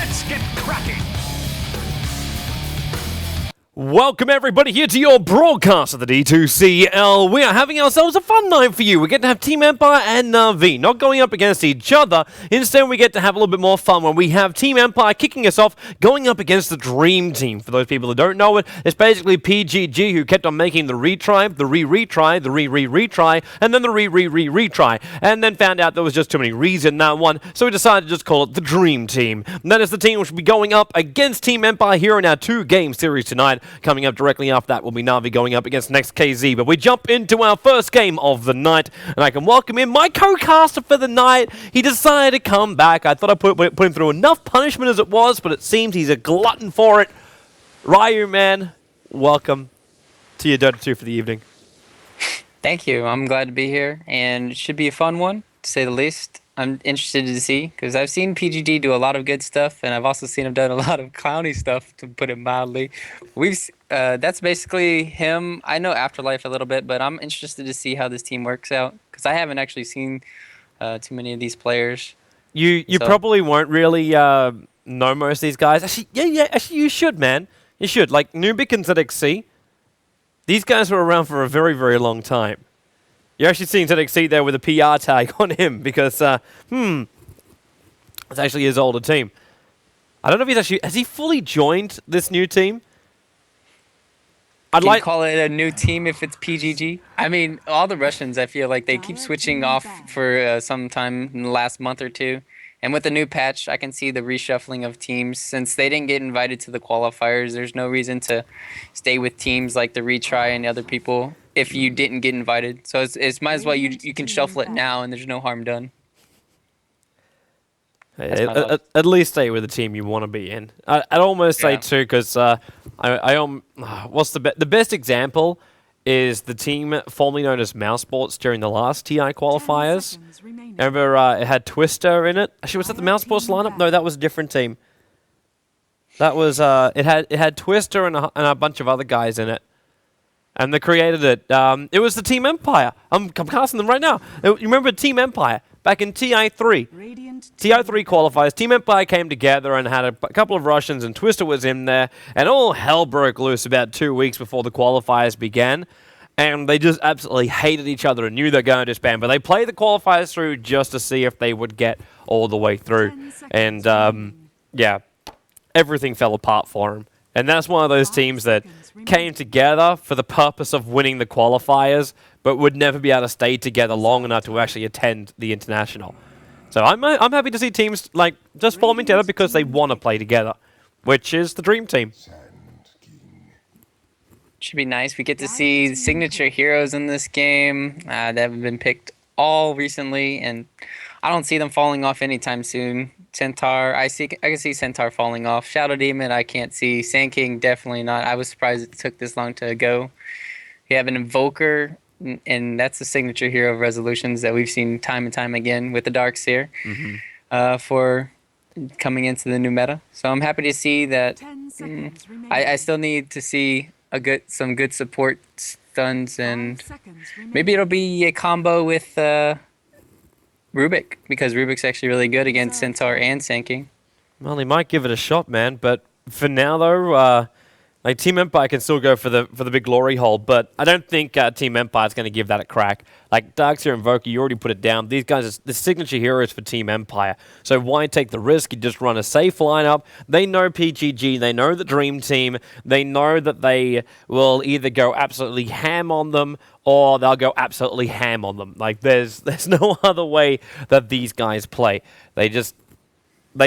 Let's get cracking! Welcome everybody here to your broadcast of the D2CL. We are having ourselves a fun night for you. We get to have Team Empire and Na'Vi not going up against each other. Instead, we get to have a little bit more fun when we have Team Empire kicking us off, going up against the Dream Team. For those people who don't know it, it's basically PGG who kept on making the retry, the re-retry, the re-re-retry, and then the re-re-re-retry, and then found out there was just too many re's in that one, so we decided to just call it the Dream Team. And that is the team which will be going up against Team Empire here in our two-game series tonight. Coming up directly after that will be Na'Vi going up against Next KZ. But we jump into our first game of the night, and I can welcome in my co-caster for the night. He decided to come back. I thought I put him through enough punishment as it was, but it seems he's a glutton for it. Ryu, man, welcome to your Dota 2 for the evening. Thank you. I'm glad to be here, and it should be a fun one, to say the least. I'm interested to see, because I've seen PGG do a lot of good stuff, and I've also seen him done a lot of clowny stuff, to put it mildly. That's basically him. I know Afterlife a little bit, but I'm interested to see how this team works out, because I haven't actually seen too many of these players. You probably won't really know most of these guys. Actually, actually you should, man. You should. Like, Nubik and ZXC, these guys were around for a very, very long time. You're actually seeing ZXC there with a PR tag on him because, it's actually his older team. I don't know if he's actually... Has he fully joined this new team? Can you call it a new team if it's PGG? I mean, all the Russians, I feel like they keep switching off for some time in the last month or two. And with the new patch, I can see the reshuffling of teams. Since they didn't get invited to the qualifiers, there's no reason to stay with teams like the Retry and other people if you didn't get invited. So it's might as well you can shuffle it now and there's no harm done. Hey, at least stay with the team you want to be in. I'd almost say too, because what's the best example is the team formerly known as Mouse Sports during the last TI qualifiers. Remember, it had Twister in it. Actually, was that the Mouse Sports lineup? No, that was a different team. That was it had Twister and a bunch of other guys in it. And they created it. It was the Team Empire. I'm casting them right now. You remember Team Empire? Back in TI3. TI3 qualifiers. Team Empire came together and had a couple of Russians, and Twister was in there. And all hell broke loose about 2 weeks before the qualifiers began. And they just absolutely hated each other and knew they were going to disband. But they played the qualifiers through just to see if they would get all the way through. And, yeah, everything fell apart for them. And that's one of those teams that came together for the purpose of winning the qualifiers, but would never be able to stay together long enough to actually attend the international. So I'm happy to see teams like just forming together because they want to play together, which is the Dream Team. Should be nice. We get to see signature heroes in this game that have been picked all recently, and I don't see them falling off anytime soon. Centaur, I can see Centaur falling off. Shadow Demon, I can't see. Sand King, definitely not. I was surprised it took this long to go. You have an Invoker, and that's the signature hero of Resolutions that we've seen time and time again with the Darkseer for coming into the new meta. So I'm happy to see that. I still need to see some good support stuns, and maybe it'll be a combo with Rubik, because Rubik's actually really good against Centaur and Sand King. Well, he might give it a shot, man. But for now, though, like Team Empire can still go for the big glory hole. But I don't think Team Empire is going to give that a crack. Like Darkseer and Invoker, you already put it down. These guys are the signature heroes for Team Empire. So why take the risk? You just run a safe lineup. They know PGG. They know the Dream Team. They know that they will either go absolutely ham on them, or they'll go absolutely ham on them. Like, there's no other way that these guys play. They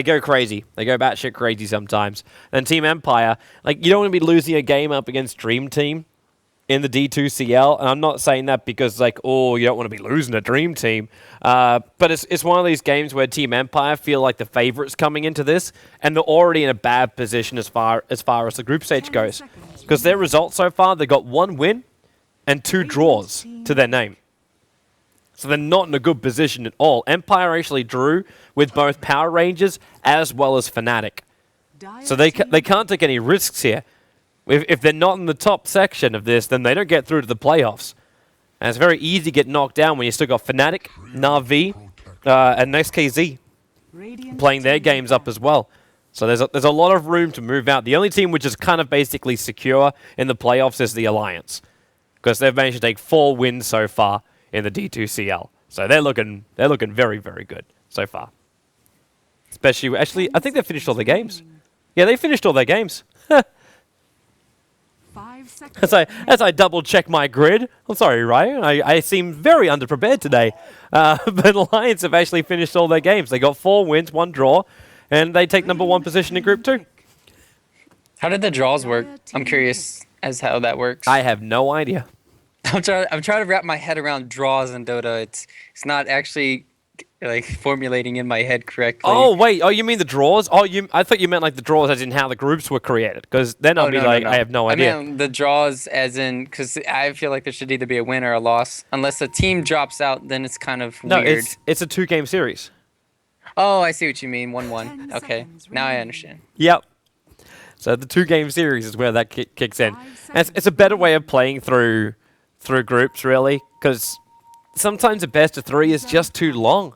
go crazy. They go batshit crazy sometimes. And Team Empire, like, you don't want to be losing a game up against Dream Team in the D2CL. And I'm not saying that because, like, oh, you don't want to be losing a Dream Team. But it's one of these games where Team Empire feel like the favorites coming into this, and they're already in a bad position as far as the group stage goes. Because their results so far, they got 1 win and 2 draws to their name. So they're not in a good position at all. Empire actually drew with both Power Rangers as well as Fnatic. So they can't take any risks here. If they're not in the top section of this, then they don't get through to the playoffs. And it's very easy to get knocked down when you still got Fnatic, Na'Vi, and Next KZ playing their games up as well. So there's a lot of room to move out. The only team which is kind of basically secure in the playoffs is the Alliance, because they've managed to take 4 wins so far in the D2CL. So they're looking very, very good so far. Especially, actually, I think they finished all their games. Yeah, they finished all their games. As I double check my grid, I'm sorry, Ryan, I seem very underprepared today. But Alliance have actually finished all their games. They got 4 wins, 1 draw, and they take number 1 position in Group 2. How did the draws work? I'm curious as how that works. I have no idea. I'm trying to wrap my head around draws in Dota. It's not actually like formulating in my head correctly. Oh wait, you mean the draws? I thought you meant like the draws as in how the groups were created, because then I'll be no. I have no idea. I mean the draws as in, because I feel like there should either be a win or a loss. Unless the team drops out, then it's kind of No, weird. it's a 2-game series. Oh, I see what you mean. 1-1. Okay, now I understand. Yep. So the 2-game series is where that kicks in. And it's a better way of playing through groups, really, because sometimes a best of 3 is just too long.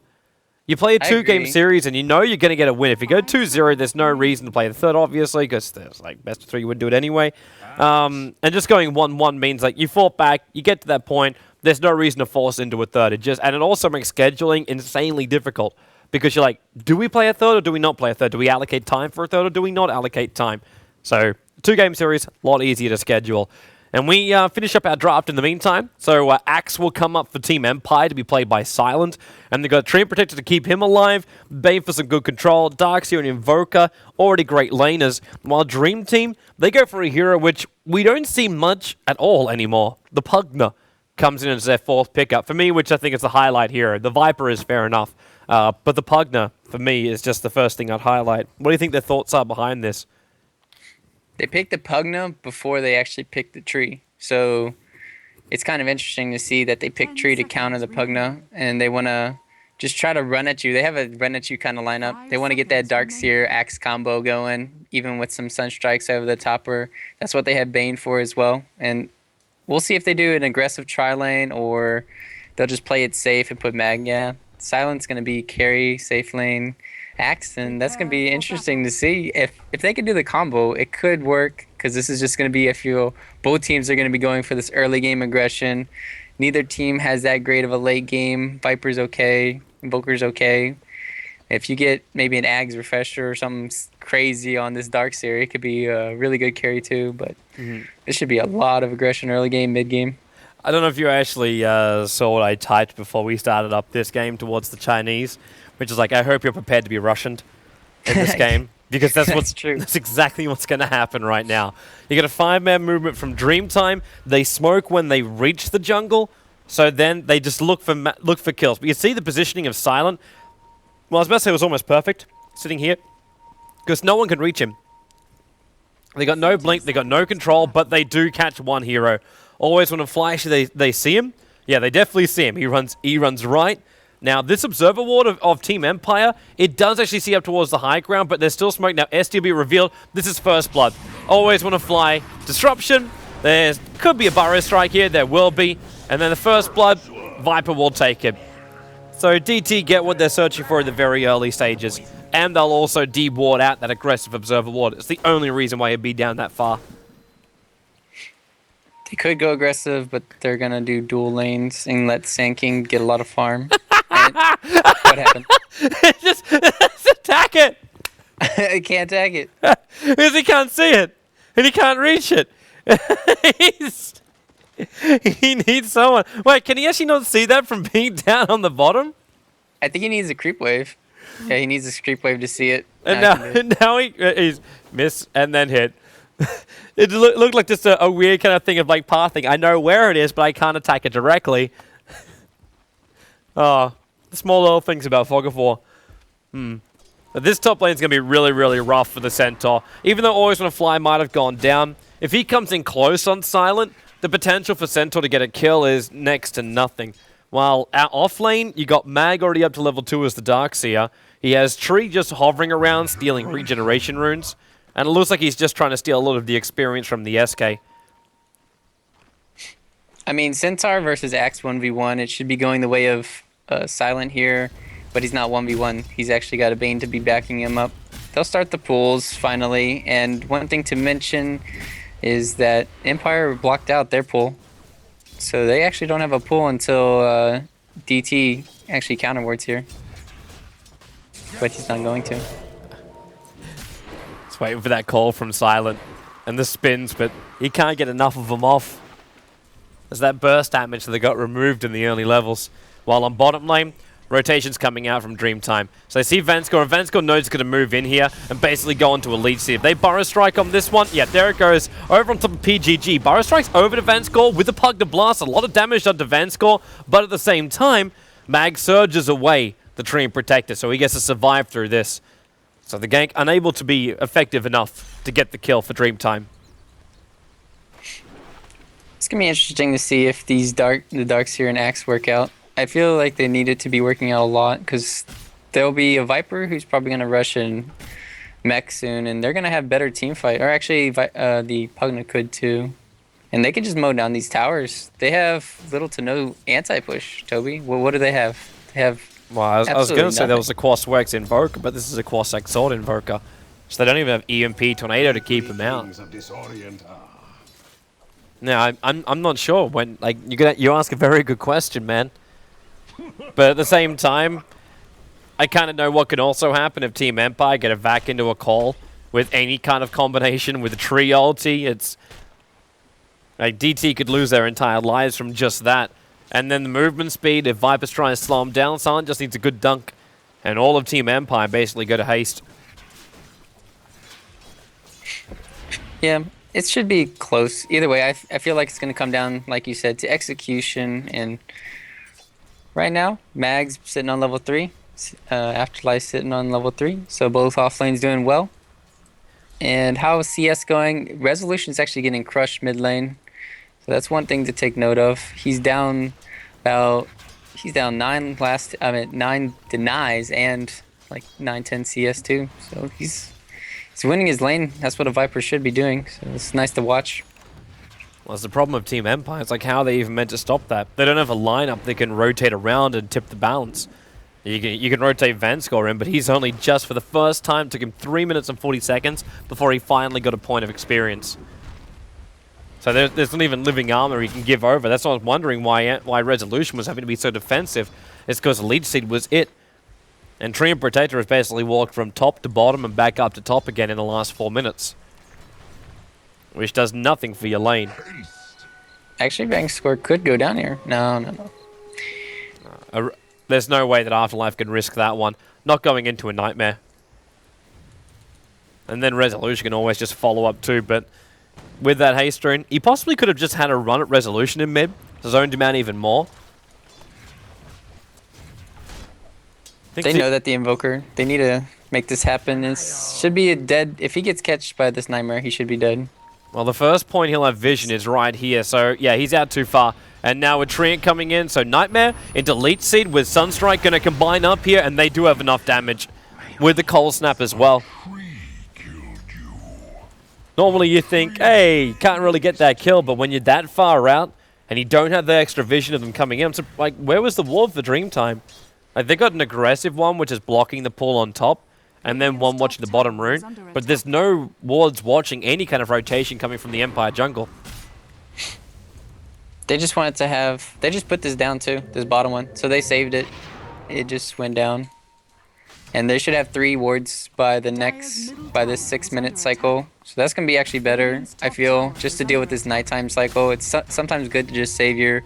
You play a 2-game series and you know you're going to get a win. If you go 2-0, there's no reason to play the third, obviously, because there's like best of 3, you wouldn't do it anyway. And just going 1-1 means like you fought back, you get to that point, there's no reason to force into a third. And it also makes scheduling insanely difficult, because you're like, do we play a third or do we not play a third? Do we allocate time for a third or do we not allocate time? So 2-game series, a lot easier to schedule. And we finish up our draft in the meantime. So Axe will come up for Team Empire to be played by Silent. And they've got Tree Protector to keep him alive. Bane for some good control. Darkseer and Invoker, already great laners. While Dream Team, they go for a hero which we don't see much at all anymore. The Pugna comes in as their 4th pickup. For me, which I think is the highlight hero. The Viper is fair enough. But the Pugna, for me, is just the first thing I'd highlight. What do you think their thoughts are behind this? They picked the Pugna before they actually picked the Tree. So it's kind of interesting to see that they picked Tree to counter the Pugna, and they want to just try to run at you. They have a run at you kind of lineup. They want to get that Darkseer Axe combo going, even with some Sunstrikes over the topper. That's what they have Bane for as well. And we'll see if they do an aggressive tri-lane or they'll just play it safe and put Magna. Silent's going to be carry, safe lane, Axe, and that's going to be interesting to see. If they can do the combo, it could work, because this is just going to be, I feel, both teams are going to be going for this early game aggression. Neither team has that great of a late game. Viper's okay, Invoker's okay. If you get maybe an Ags refresher or something crazy on this Darkseer, it could be a really good carry too, but this should be a lot of aggression early game, mid game. I don't know if you actually saw what I typed before we started up this game towards the Chinese, which is like, I hope you're prepared to be Russianed in this game, because that's true. That's exactly what's going to happen right now. You get a 5-man movement from Dreamtime. They smoke when they reach the jungle, so then they just look for kills. But you see the positioning of Silent. Well, I was about to say it was almost perfect, sitting here, because no one can reach him. They got no blink, they got no control, but they do catch one hero. Always when a flash, they see him. Yeah, they definitely see him. He runs right. Now, this Observer Ward of Team Empire, it does actually see up towards the high ground, but there's still smoke. Now, STB revealed. This is First Blood. Always want to fly. Disruption. There could be a Burrow Strike here. There will be. And then the First Blood, Viper will take it. So DT get what they're searching for in the very early stages. And they'll also de-ward out that aggressive Observer Ward. It's the only reason why he'd be down that far. They could go aggressive, but they're going to do dual lanes and let Sand King get a lot of farm. What happened? just attack it! I can't attack it. Because he can't see it. And he can't reach it. He needs someone. Wait, can he actually not see that from being down on the bottom? I think he needs a creep wave. Yeah, he needs a creep wave to see it. And now he's miss and then hit. It looked like just a weird kind of thing of like pathing. I know where it is, but I can't attack it directly. Oh, the small little things about Fog of War. But this top lane is going to be really, really rough for the Centaur. Even though Always Wanna Fly might have gone down, if he comes in close on Silent, the potential for Centaur to get a kill is next to nothing. While out off lane, you got Mag already up to level 2 as the Darkseer. He has Tree just hovering around, stealing regeneration runes. And it looks like he's just trying to steal a lot of the experience from the SK. I mean, Centaur versus Axe 1v1, it should be going the way of Silent here, but he's not 1v1. He's actually got a Bane to be backing him up. they'll start the pools finally. And one thing to mention is that Empire blocked out their pool, so they actually don't have a pool until DT actually counterwards here. But he's not going to. Just waiting for that call from Silent. And the spins, but he can't get enough of them off. There's that burst damage that got removed in the early levels. While on bottom lane, rotation's coming out from Dreamtime. So they see Vanscore, and Vanscore knows he's going to move in here and basically go into a lead seed. If they Burrow Strike on this one, yeah, there it goes. Over on top of PGG. Burrow Strike's over to Vanscore with the Pug to Blast. A lot of damage done to Vanscore, but at the same time, Mag surges away the Treant Protector, so he gets to survive through this. So the gank unable to be effective enough to get the kill for Dreamtime. It's gonna be interesting to see if the Darkseer and Axe work out. I feel like they need it to be working out a lot because there'll be a Viper who's probably gonna rush in mech soon, and they're gonna have better team fight. Or actually, the Pugna could too, and they could just mow down these towers. They have little to no anti-push. Toby, what do they have? They have. Well, I was going to say there was a Quas Wex Invoker, but this is a Quas X Sword Invoker. So they don't even have EMP Tornado to keep him out. Now, I'm not sure when, like, you ask a very good question, man. But at the same time, I kind of know what can also happen if Team Empire get a vac into a call with any kind of combination with a tree ulti. It's like DT could lose their entire lives from just that. And then the movement speed, if Viper's trying to slow him down, Silent just needs a good dunk. And all of Team Empire basically go to haste. Yeah, it should be close. Either way, I feel like it's going to come down, like you said, to execution. And right now, Mag's sitting on level 3. Afterlife sitting on level 3. So both off lanes doing well. And how is CS going? Resolution's actually getting crushed mid lane. So that's one thing to take note of. He's down 9 denies and like 9-10 CS too. So he's winning his lane. That's what a Viper should be doing. So it's nice to watch. Well, that's the problem of Team Empire. It's like, how are they even meant to stop that? They don't have a lineup that can rotate around and tip the balance. You can rotate Vanscore in, but he's only just for the first time. It took him 3 minutes and 40 seconds before he finally got a point of experience. So there's not even living armor he can give over. That's why I was wondering why Resolution was having to be so defensive. It's because the lead seed was it. And Treant Protector has basically walked from top to bottom and back up to top again in the last 4 minutes. Which does nothing for your lane. Actually, Vanscore could go down here. No. There's no way that Afterlife can risk that one. Not going into a nightmare. And then Resolution can always just follow up too, but with that haste rune, he possibly could have just had a run at Resolution in mid, zoned him out even more. They know that the Invoker, they need to make this happen. It should be a dead. If he gets catched by this Nightmare, he should be dead. Well, the first point he'll have vision is right here, so yeah, he's out too far. And now with Treant coming in, so Nightmare into Leech Seed with Sunstrike going to combine up here, and they do have enough damage with the Cold Snap as well. Normally you think, hey, can't really get that kill, but when you're that far out and you don't have the extra vision of them coming in, so, like, where was the ward for Dreamtime? Like, they got an aggressive one, which is blocking the pull on top, and then one watching the bottom rune, but there's no wards watching any kind of rotation coming from the Empire jungle. They just wanted to have, they just put this down too, this bottom one, so they saved it. It just went down. And they should have 3 wards by this 6 minute cycle. So that's going to be actually better, I feel, just to deal with this nighttime cycle. It's sometimes good to just save your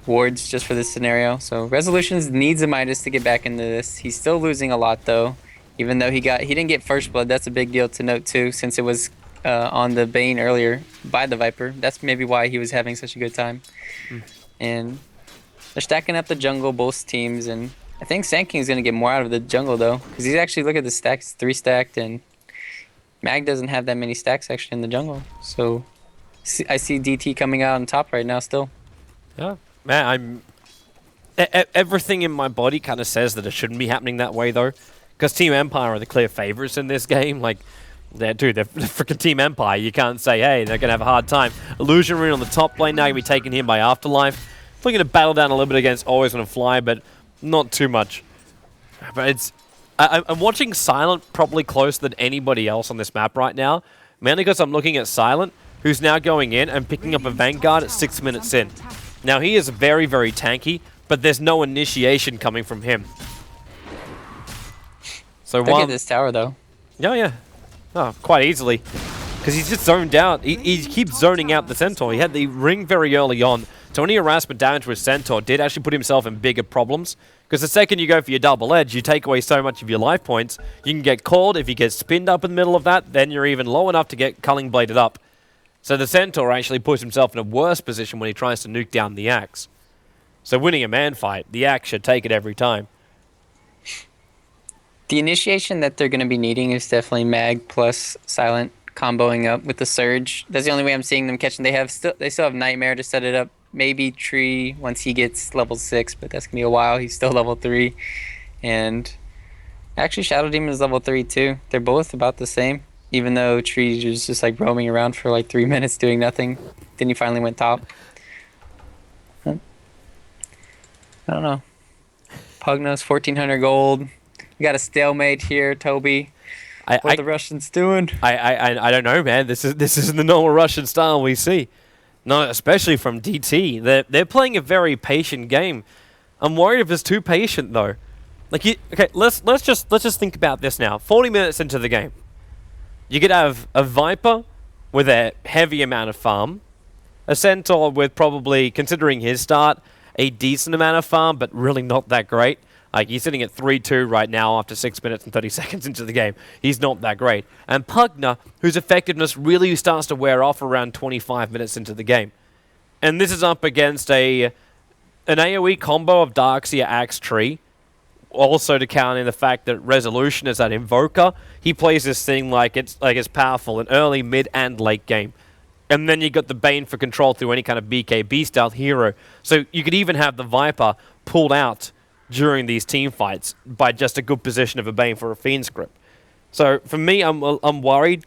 wards just for this scenario. So Resolutions needs a Midas to get back into this. He's still losing a lot though, even though he didn't get first blood. That's a big deal to note too, since it was on the Bane earlier by the Viper. That's maybe why he was having such a good time. And they're stacking up the jungle, both teams, and I think Sand King's going to get more out of the jungle, though, because he's actually, look at the stacks, 3 stacked, and Mag doesn't have that many stacks, actually, in the jungle. So I see DT coming out on top right now still. Yeah, man, everything in my body kind of says that it shouldn't be happening that way, though, because Team Empire are the clear favorites in this game. Like, they're freaking Team Empire. You can't say, hey, they're going to have a hard time. Illusion Rune on the top lane now going to be taken here by Afterlife. We're going to battle down a little bit against Always Wanna Fly, but not too much. But I'm watching Silent probably closer than anybody else on this map right now, mainly because I'm looking at Silent, who's now going in and picking up a Vanguard at 6 minutes in. Now, he is very, very tanky, but there's no initiation coming from him. So Look at this tower, though. Yeah. Oh, quite easily. Because he's just zoned out. He keeps zoning out the Centaur. He had the ring very early on, so any harassment damage with Centaur did actually put himself in bigger problems. Because the second you go for your double edge, you take away so much of your life points. You can get called. If you get spinned up in the middle of that, then you're even low enough to get culling bladed up. So the Centaur actually puts himself in a worse position when he tries to nuke down the Axe. So winning a man fight, the Axe should take it every time. The initiation that they're going to be needing is definitely Mag plus Silent comboing up with the Surge. That's the only way I'm seeing them catching. They still have Nightmare to set it up. Maybe Tree once he gets level 6, but that's going to be a while. He's still level 3. And actually Shadow Demon is level 3 too. They're both about the same. Even though Tree was just like roaming around for like 3 minutes doing nothing. Then he finally went top. I don't know. Pugna's 1,400 gold. We got a stalemate here, Toby. What are the Russians doing? I don't know, man. This isn't the normal Russian style we see. No, especially from DT. They're playing a very patient game. I'm worried if it's too patient though. Like okay, let's just think about this now. 40 minutes into the game, you could have a Viper with a heavy amount of farm, a Centaur with probably, considering his start, a decent amount of farm, but really not that great. Like, he's sitting at 3-2 right now after 6 minutes and 30 seconds into the game. He's not that great. And Pugna, whose effectiveness really starts to wear off around 25 minutes into the game. And this is up against an AoE combo of Darkseer, Axe, Tree. Also to count in the fact that Resolution is that Invoker. He plays this thing like it's powerful in early, mid, and late game. And then you got the Bane for control through any kind of BKB style hero. So you could even have the Viper pulled out during these team fights by just a good position of a Bane for a Fiend script. So for me, I'm worried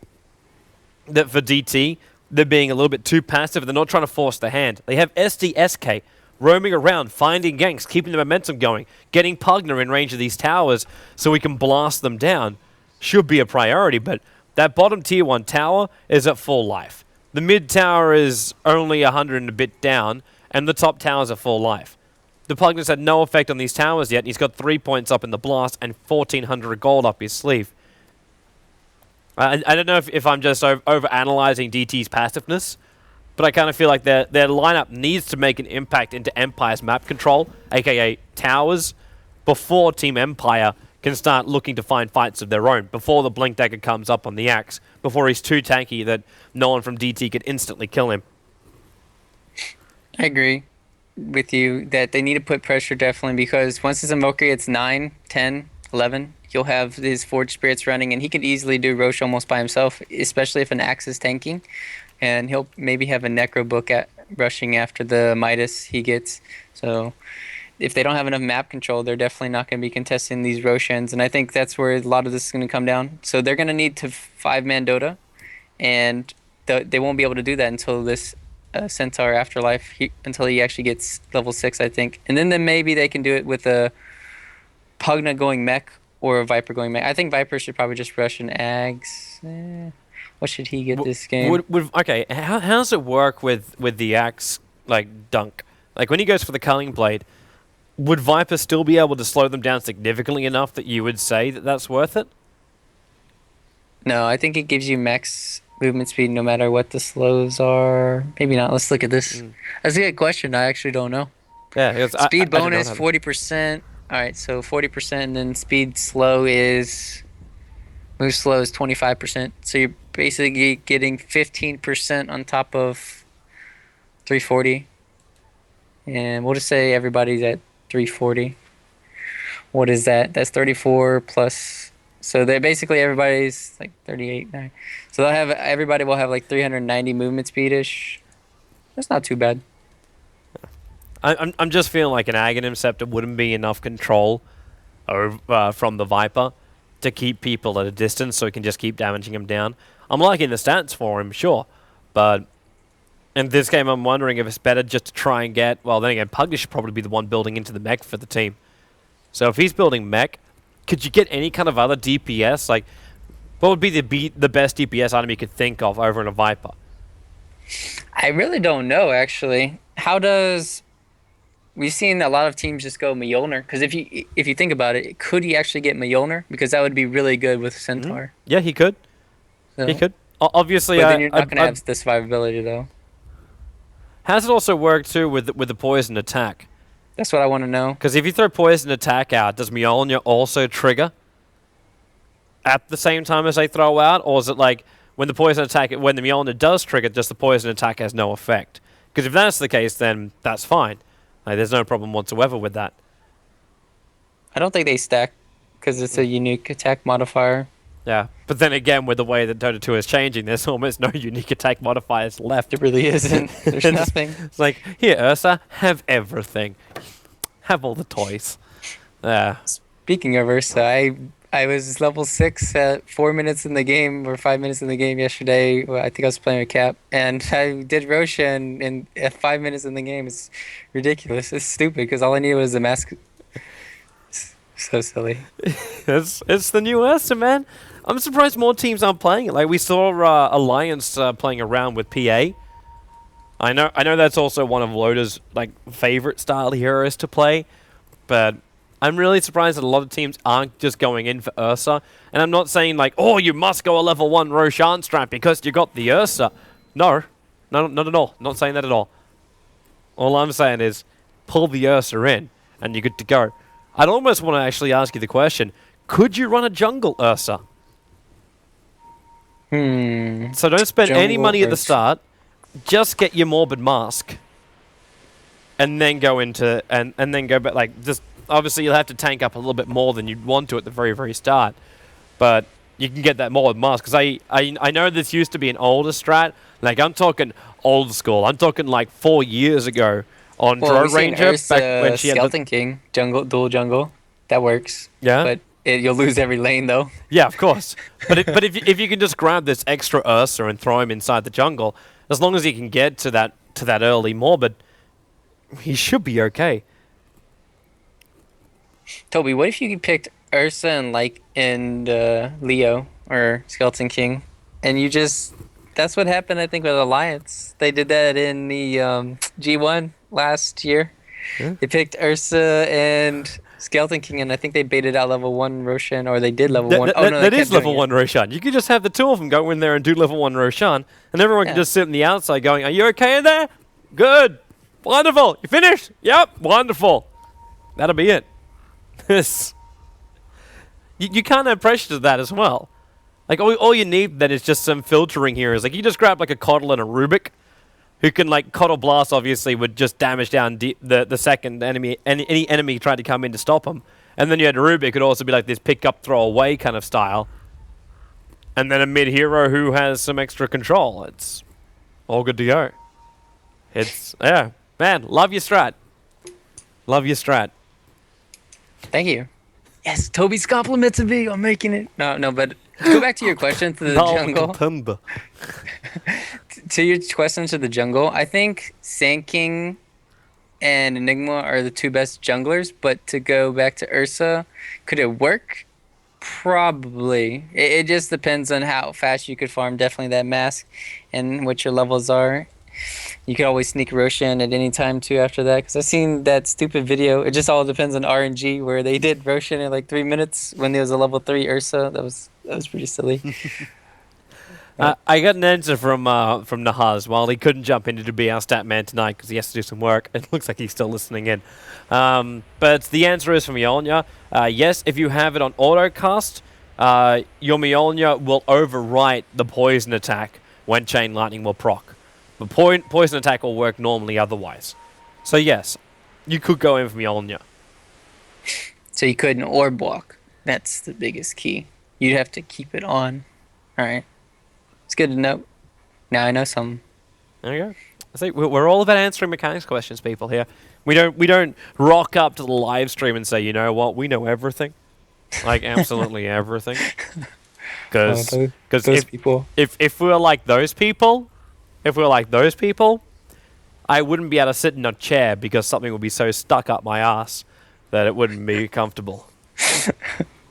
that for DT, they're being a little bit too passive. They're not trying to force the hand. They have SDSK roaming around, finding ganks, keeping the momentum going, getting Pugna in range of these towers so we can blast them down. Should be a priority, but that bottom tier 1 tower is at full life. The mid tower is only 100 and a bit down, and the top towers are full life. The Pugna's had no effect on these towers yet, and he's got 3 points up in the blast and 1,400 gold up his sleeve. I don't know if I'm just over-analyzing DT's passiveness, but I kind of feel like their lineup needs to make an impact into Empire's map control, aka towers, before Team Empire can start looking to find fights of their own, before the Blink Dagger comes up on the Axe, before he's too tanky that no one from DT could instantly kill him. I agree with you that they need to put pressure definitely, because once his Invoker gets 9, 10, 11, you'll have his Forge Spirits running, and he could easily do Roche almost by himself, especially if an Axe is tanking. And he'll maybe have a Necro Book rushing after the Midas he gets. So if they don't have enough map control, they're definitely not going to be contesting these Roshians, and I think that's where a lot of this is going to come down. So they're going to need to 5-man Dota, and they won't be able to do that until this Centaur Afterlife, until he actually gets level 6, I think. And then maybe they can do it with a Pugna going mech or a Viper going mech. I think Viper should probably just rush an Ags. What should he get this game? Okay, how does it work with the Axe, like, dunk? Like, when he goes for the Culling Blade, would Viper still be able to slow them down significantly enough that you would say that that's worth it? No, I think it gives you max movement speed no matter what the slows are. Maybe not. Let's look at this. That's a good question. I actually don't know. Yeah, speed bonus 40%. All right, so 40%, and then speed slow is move slow is 25%. So you're basically getting 15% on top of 340. And we'll just say everybody's at 340. What is that? That's 34 plus. So they basically everybody's like 38. So everybody will have like 390 movement speed-ish. That's not too bad. I'm just feeling like an Aghanim Scepter wouldn't be enough control from the Viper to keep people at a distance so he can just keep damaging him down. I'm liking the stats for him, sure, but in this game I'm wondering if it's better just to try and get... Well, then again, Pugna should probably be the one building into the mech for the team. So if he's building mech, could you get any kind of other DPS? Like, what would be the best DPS item you could think of over in a Viper? I really don't know actually. How does we've seen a lot of teams just go Mjolnir because if you think about it, could he actually get Mjolnir? Because that would be really good with Centaur. Yeah, he could. So, He could. Obviously, but then you're not gonna have the survivability though. how does it also work too with the poison attack? That's what I want to know. Because if you throw poison attack out, does Mjolnir also trigger at the same time as they throw out, or is it like when the Mjolnir does trigger, just the poison attack has no effect? Because if that's the case, then that's fine. Like, there's no problem whatsoever with that. I don't think they stack because it's a unique attack modifier. Yeah, but then again, with the way that Dota 2 is changing, there's almost no unique attack modifiers left. There really isn't. There's nothing. It's like, here, Ursa, have everything. Have all the toys. Yeah. Speaking of Ursa, I was level 6 at 4 minutes in the game or 5 minutes in the game yesterday. Well, I think I was playing with Cap, and I did Roshan in at 5 minutes in the game. It's ridiculous. It's stupid because all I needed was a mask. It's so silly. It's the new Ursa, man. I'm surprised more teams aren't playing it. Like, we saw Alliance playing around with PA. I know that's also one of Loda's like favorite style heroes to play, but I'm really surprised that a lot of teams aren't just going in for Ursa. And I'm not saying like, oh, you must go a level 1 Roshan strat because you got the Ursa. No, not at all. Not saying that at all. All I'm saying is pull the Ursa in and you're good to go. I'd almost want to actually ask you the question, could you run a jungle Ursa? So don't spend any money at the start. Just get your Morbid Mask. And then go into and then go back, like, just obviously you'll have to tank up a little bit more than you'd want to at the very, very start. But you can get that Morbid Mask. Because I know this used to be an older strat. Like, I'm talking old school. I'm talking like 4 years ago on Dro Ranger. Back when she had Skeleton King, dual jungle. That works. Yeah. But you'll lose every lane though. Yeah, of course. but if you can just grab this extra Ursa and throw him inside the jungle, as long as he can get to that early Morbid, he should be okay. Toby, what if you picked Ursa and Leo or Skeleton King, and you just that's what happened I think with Alliance. They did that in the G1 last year. Yeah. They picked Ursa and Skeleton King, and I think they baited out level 1 Roshan, or they did level 1. Oh, no, that is level 1 Roshan. You could just have the two of them go in there and do level 1 Roshan, and everyone can just sit on the outside going, are you okay in there? Good. Wonderful. You finished? Yep. Wonderful. That'll be it. You can't have pressure to that as well. Like, all you need then is just some filtering heroes. Like, you just grab like a Coddle and a Rubik, who can, like, Coddle Blast obviously would just damage down the second enemy, any enemy trying to come in to stop him. And then you had Rubik, could also be like this pick up, throw away kind of style. And then a mid hero who has some extra control. It's all good to go. It's, yeah, man, love your strat. Love your strat. Thank you. Yes, Toby's complimenting me on making it. No, but go back to your question to the jungle. To your question to the jungle, I think Sand King and Enigma are the two best junglers, but to go back to Ursa, could it work? Probably. It just depends on how fast you could farm definitely that mask and what your levels are. You could always sneak Roshan at any time too after that, because I've seen that stupid video. It just all depends on RNG where they did Roshan in like 3 minutes when there was a level 3 Ursa. That was pretty silly. I got an answer from Nahaz. While he couldn't jump in to be our stat man tonight because he has to do some work, it looks like he's still listening in. But the answer is from Mjolnir. Yes, if you have it on autocast, your Mjolnir will overwrite the poison attack when Chain Lightning will proc. But poison attack will work normally otherwise. So yes, you could go in for Mjolnir. So you couldn't orb block. That's the biggest key. You'd have to keep it on. All right. It's good to know. Now I know some. There you go. I think we're all about answering mechanics questions, people here. We don't rock up to the live stream and say, you know what, we know everything, like absolutely everything. Because if we were like those people, I wouldn't be able to sit in a chair because something would be so stuck up my ass that it wouldn't be comfortable.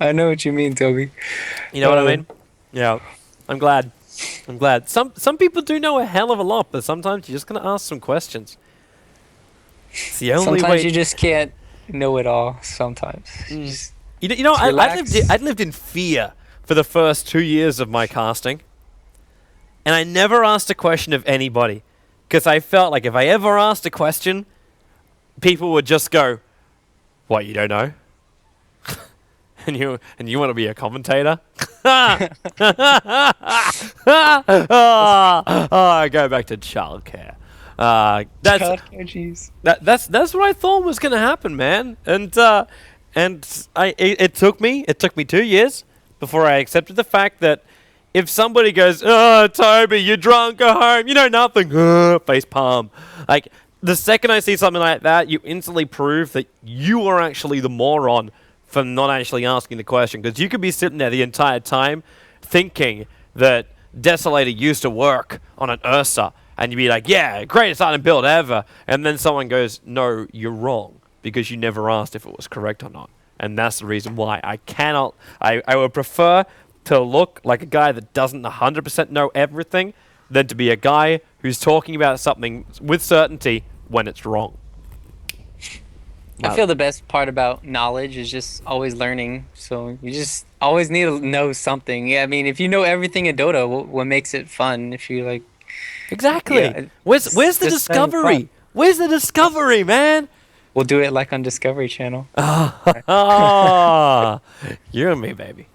I know what you mean, Toby. You know what I mean? Yeah. I'm glad. I'm glad. Some people do know a hell of a lot, but sometimes you're just gonna ask some questions. It's the only Sometimes way. you just can't know it all. Sometimes. Just You know, relax. I'd lived in fear for the first 2 years of my casting, and I never asked a question of anybody, because I felt like if I ever asked a question, people would just go, "What, you don't know?" and you want to be a commentator? I go back to childcare. That's Childcare, jeez. that's what I thought was gonna happen, man. And it took me 2 years before I accepted the fact that if somebody goes, "Oh, Toby, you're drunk, go home, you know nothing," face palm. Like the second I see something like that, you instantly prove that you are actually the moron for not actually asking the question, because you could be sitting there the entire time thinking that Desolator used to work on an Ursa, and you'd be like, "Yeah, greatest item build ever," and then someone goes, "No, you're wrong," because you never asked if it was correct or not. And that's the reason why I cannot. I would prefer to look like a guy that doesn't 100% know everything than to be a guy who's talking about something with certainty when it's wrong. I feel the best part about knowledge is just always learning. So you just always need to know something. Yeah, I mean, if you know everything in Dota, what makes it fun? If you like, Exactly. yeah, Where's the just having discovery? fun. Where's the discovery, man? We'll do it like on Discovery Channel. Ah, you and me, baby.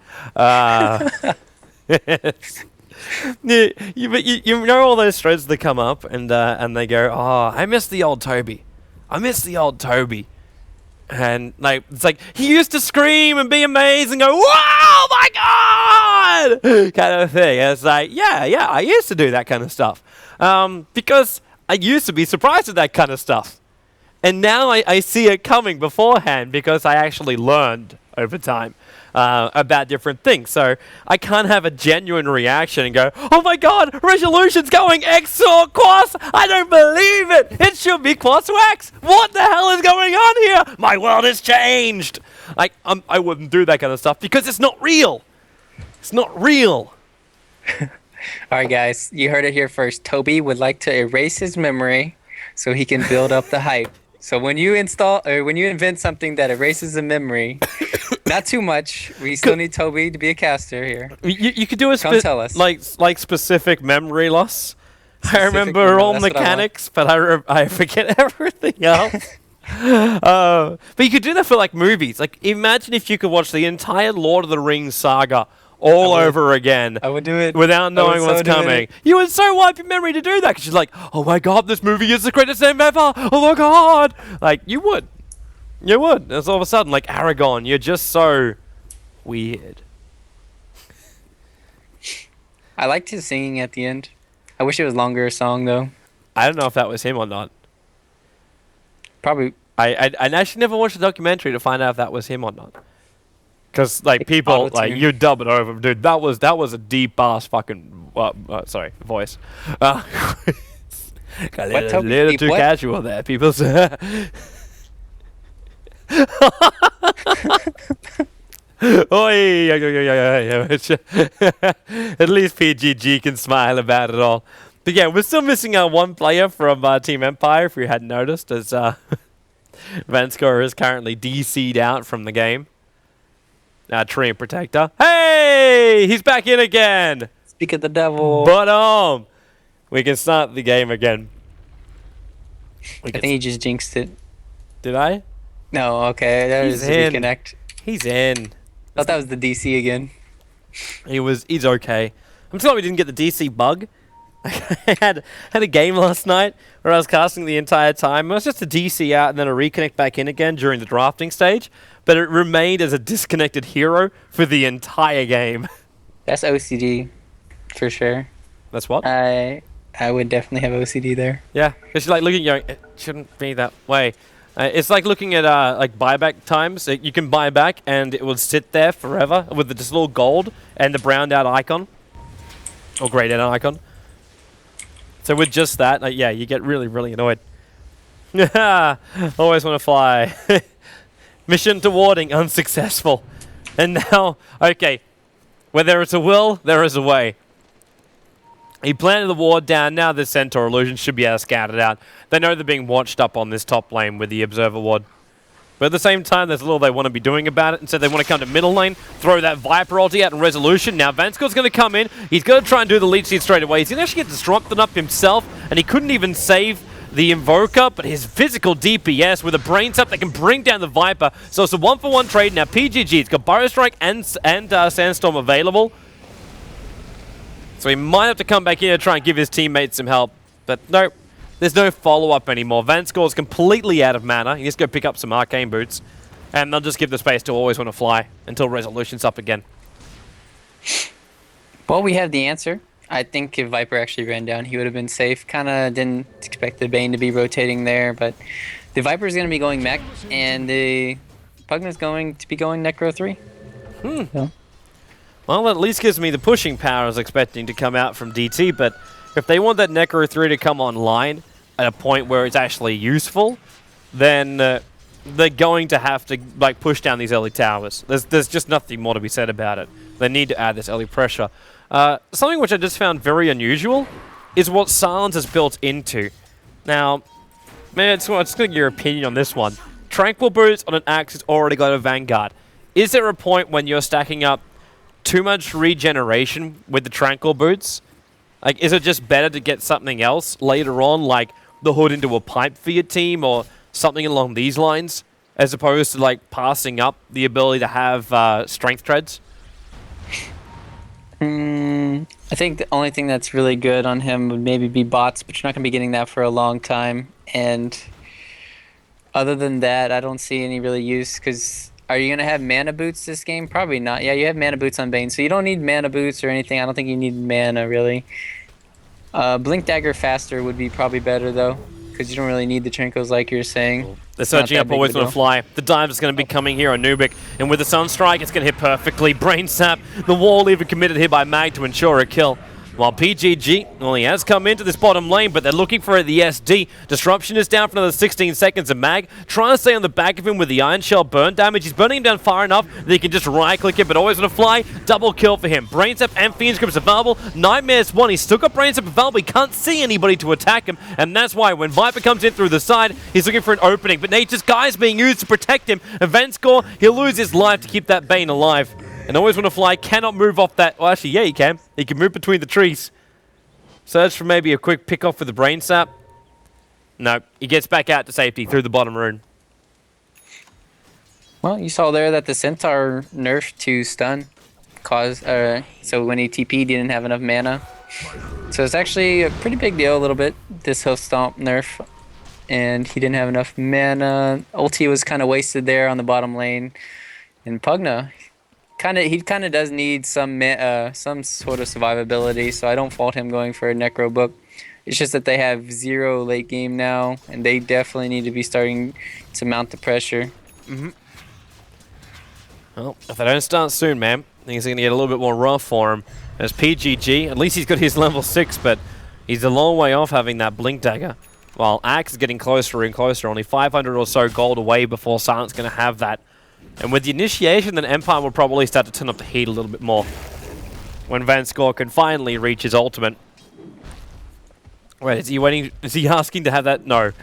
You know all those threads that come up and they go, "Oh, I miss the old Toby. I miss the old Toby." And like it's like he used to scream and be amazed and go, "Whoa, my God!" kind of thing. And it's like, yeah, I used to do that kind of stuff because I used to be surprised at that kind of stuff, and now I see it coming beforehand because I actually learned over time about different things. So I can't have a genuine reaction and go, "Oh my God, resolution's going X or Quas! I don't believe it! It should be Quas Wax! What the hell is going on here? My world has changed!" Like, I wouldn't do that kind of stuff because it's not real. It's not real. All right, guys, you heard it here first. Toby would like to erase his memory so he can build up the hype. So when you install or when you invent something that erases the memory, not too much. We still need Toby to be a caster here. You could do a Come tell us. like specific memory loss. I Specific remember memory, all that's what I want. mechanics, but I forget everything else. But you could do that for like movies. Like imagine if you could watch the entire Lord of the Rings saga all over again. I would do it without knowing so what's do coming. it. You would so wipe your memory to do that because you're like, "Oh my God, this movie is the greatest thing ever! Oh my God!" Like you would. It's all of a sudden like Aragon. You're just so weird. I liked his singing at the end. I wish it was longer a song though. I don't know if that was him or not. Probably. I actually never watched the documentary to find out if that was him or not. Because like people like auto-tune. you dub it over, dude. That was a deep ass fucking voice. Got a What, little, Toby? little Deep too what? casual there, people. Oi, at least PGG can smile about it all. But yeah, we're still missing one player from Team Empire, if you hadn't noticed, as Vanskor is currently DC'd out from the game. Tree and Protector. Hey! He's back in again! Speak of the devil. But we can start the game again. I think he just jinxed it. Did I? No, okay. That He's was a in. reconnect. He's in. Thought that was the DC again. He's okay. I'm sorry we didn't get the DC bug. I had a game last night where I was casting the entire time. It was just a DC out and then a reconnect back in again during the drafting stage, but it remained as a disconnected hero for the entire game. That's OCD, for sure. That's what? I would definitely have OCD there. Yeah, because you're like looking, going, it shouldn't be that way. It's like looking at like buyback times. You can buy back and it will sit there forever with this little gold and the browned out icon or grayed out icon. So with just that, yeah, you get really, really annoyed. Always want to fly. Mission to warding unsuccessful. And now, okay, where there is a will, there is a way. He planted the ward down. Now the Centaur illusion should be able to scout it out. They know they're being watched up on this top lane with the Observer ward. But at the same time, there's little they want to be doing about it. And so they want to come to middle lane, throw that Viper ulti out in resolution. Now Vanscore's going to come in. He's going to try and do the leech seed straight away. He's going to actually get disrupted up himself. And he couldn't even save the Invoker, but his physical DPS with a brain tap that can bring down the Viper. So it's a 1-for-1 trade. Now PGG's got Burrow Strike and Sandstorm available. So he might have to come back in and try and give his teammates some help. But no, there's no follow-up anymore. Vanscore's completely out of mana. He needs to go pick up some Arcane Boots. And they'll just give the space to Always Want to Fly until Resolution's up again. Well, we have the answer. I think if Viper actually ran down, he would have been safe. Kind of didn't expect the Bane to be rotating there, but the Viper's going to be going mech, and the Pugna's going to be going Necro 3. So. Well, that at least gives me the pushing power I was expecting to come out from DT, but if they want that Necro 3 to come online at a point where it's actually useful, then they're going to have to like push down these early towers. There's just nothing more to be said about it. They need to add this early pressure. Something which I just found very unusual is what Silence is built into. Now, man, it's just getting your opinion on this one. Tranquil Boots on an Axe has already got a Vanguard. Is there a point when you're stacking up too much regeneration with the Tranquil Boots? Like, is it just better to get something else later on, like the hood into a pipe for your team or something along these lines, as opposed to like passing up the ability to have strength treads? I think the only thing that's really good on him would maybe be bots, but you're not going to be getting that for a long time. And other than that, I don't see any really use, because are you going to have mana boots this game? Probably not. Yeah, you have mana boots on Bane, so you don't need mana boots or anything. I don't think you need mana, really. Blink Dagger faster would be probably better, though, because you don't really need the Trinkles like you're saying. They're searching up Always Want to Fly. The dive is going to be coming here on Nubic, and with the Sunstrike, it's going to hit perfectly. Brain Sap, the wall even committed here by Mag to ensure a kill. While PGG, well, he has come into this bottom lane, but they're looking for the SD. Disruption is down for another 16 seconds, and Mag trying to stay on the back of him with the Iron Shell burn damage. He's burning him down far enough that he can just right-click it, but Always Want to Fly. Double kill for him. Brainsap and Fiend's Grip is available. Nightmare's one. He's still got Brainsap available. He can't see anybody to attack him, and that's why when Viper comes in through the side, he's looking for an opening. But Nature's Guy is being used to protect him. Vanscore, he'll lose his life to keep that Bane alive. And Always Want to Fly cannot move off that. Well, actually, yeah, he can. He can move between the trees. Search for maybe a quick pick off with the Brain Sap. No, he gets back out to safety through the bottom rune. Well, you saw there that the Centaur nerfed to stun. So when he TP'd, he didn't have enough mana. So it's actually a pretty big deal a little bit, this Hoof Stomp nerf. And he didn't have enough mana. Ulti was kind of wasted there on the bottom lane. And Pugna, he kind of does need some sort of survivability, so I don't fault him going for a Necro Book. It's just that they have 0 late game now, and they definitely need to be starting to mount the pressure. Well, if they don't start soon, man, things are going to get a little bit more rough for him. As PGG, at least he's got his level 6, but he's a long way off having that Blink Dagger. While Axe is getting closer and closer, only 500 or so gold away before Silent's going to have that. And with the initiation, then Empire will probably start to turn up the heat a little bit more. When Vanscore can finally reach his ultimate. Wait, is he waiting? Is he asking to have that? No.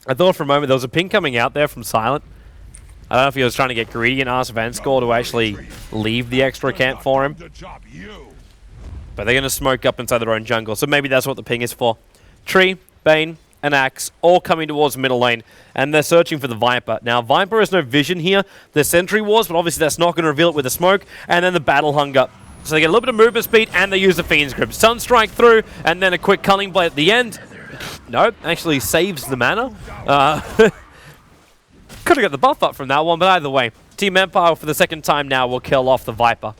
I thought for a moment there was a ping coming out there from Silent. I don't know if he was trying to get greedy and ask Vanscore to actually leave the extra camp for him. But they're going to smoke up inside their own jungle, so maybe that's what the ping is for. Tree, Bane, and Axe all coming towards middle lane, and they're searching for the Viper. Now, Viper has no vision here. There's Sentry Wars, but obviously that's not going to reveal it with the smoke, and then the Battle Hunger. So they get a little bit of movement speed, and they use the Fiend's Grip. Sunstrike through, and then a quick Culling Blade at the end. Nope, actually saves the mana. Could have got the buff up from that one, but either way, Team Empire for the second time now will kill off the Viper.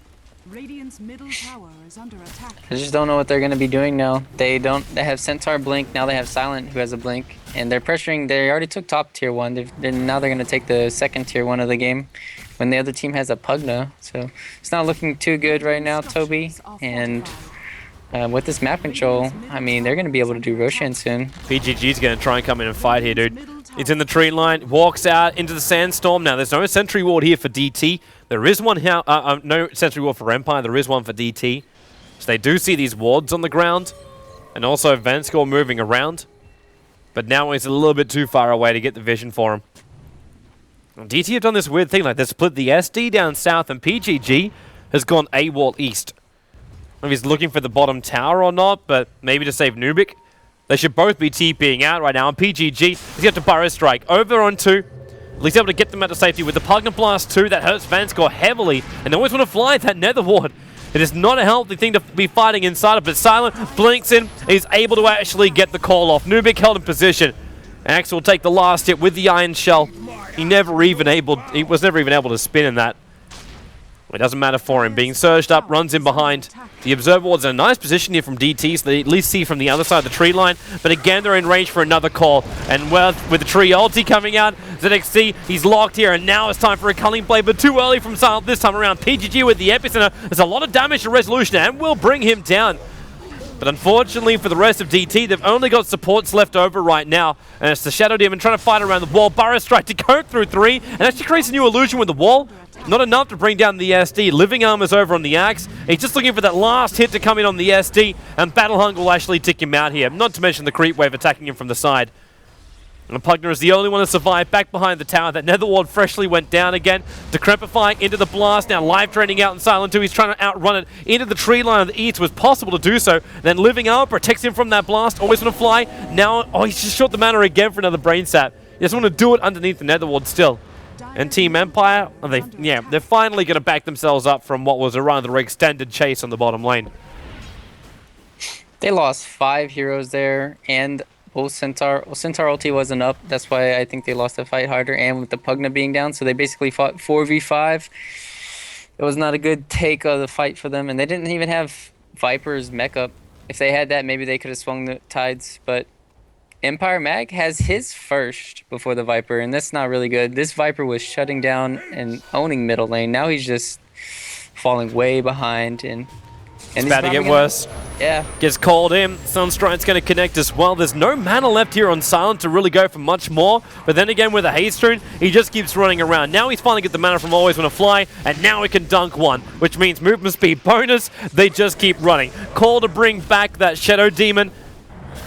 Radiant's middle tower is under attack. I just don't know what they're going to be doing now. They have Centaur Blink, now they have Silent who has a Blink, and they're pressuring. They already took top tier 1. Now they're going to take the second tier 1 of the game when the other team has a Pugna. So it's not looking too good right now, Toby. And with this map control, I mean, they're going to be able to do Roshan soon. PGG's going to try and come in and fight here, dude. He's in the tree line, walks out into the sandstorm. Now, there's no sentry ward here for DT. There is one here, no sentry ward for Empire. There is one for DT. So they do see these wards on the ground. And also Vanskor moving around. But now he's a little bit too far away to get the vision for him. And DT have done this weird thing, like they split the SD down south and PGG has gone AWOL east. I don't know if he's looking for the bottom tower or not, but maybe to save Nubik. They should both be TPing out right now. And PGG has got to Burrow Strike over on 2. At least able to get them out of safety with the Pugna Blast 2. That hurts Vanskor heavily. And they always want to fly that Nether Ward. It is not a healthy thing to be fighting inside of, but Silent blinks in. He's able to actually get the call off. Nubik held in position. Axe will take the last hit with the Iron Shell. He was never even able to spin in that. It doesn't matter for him. Being surged up, runs in behind. The Observer Ward's in a nice position here from DT, so they at least see from the other side of the tree line. But again, they're in range for another call. And with the tree ulti coming out, ZXC, he's locked here, and now it's time for a Culling Blade, but too early from Silent this time around. PGG with the Epicenter. There's a lot of damage to Resolution, and will bring him down. But unfortunately for the rest of DT, they've only got supports left over right now. And it's the Shadow Demon trying to fight around the wall. Burrow Strike to go through 3, and actually creates a new illusion with the wall. Not enough to bring down the SD. Living Armor's over on the Axe. He's just looking for that last hit to come in on the SD, and Battle Hunger will actually tick him out here. Not to mention the creep wave attacking him from the side. And Pugna is the only one to survive back behind the tower. That Nether Ward freshly went down again. Decrepifying into the blast. Now live training out in Silent 2. He's trying to outrun it into the tree line of the east. It was possible to do so. Then Living Armor protects him from that blast. Always want to fly. Now, oh, he's just shot the mana again for another brain sap. He just want to do it underneath the Nether Ward still. And Team Empire, they're finally going to back themselves up from what was a rather extended chase on the bottom lane. They lost 5 heroes there, and both Centaur ulti wasn't up. That's why I think they lost the fight harder, and with the Pugna being down, so they basically fought 4v5. It was not a good take of the fight for them, and they didn't even have Viper's mech up. If they had that, maybe they could have swung the tides, but Empire Mag has his first before the Viper, and that's not really good. This Viper was shutting down and owning middle lane. Now he's just falling way behind, and it's about to get worse. Yeah. Gets called in. Sunstrike's going to connect as well. There's no mana left here on Silent to really go for much more. But then again, with a haste rune, he just keeps running around. Now he's finally get the mana from Always Wanna Fly, and now he can dunk one, which means movement speed bonus. They just keep running. Call to bring back that Shadow Demon.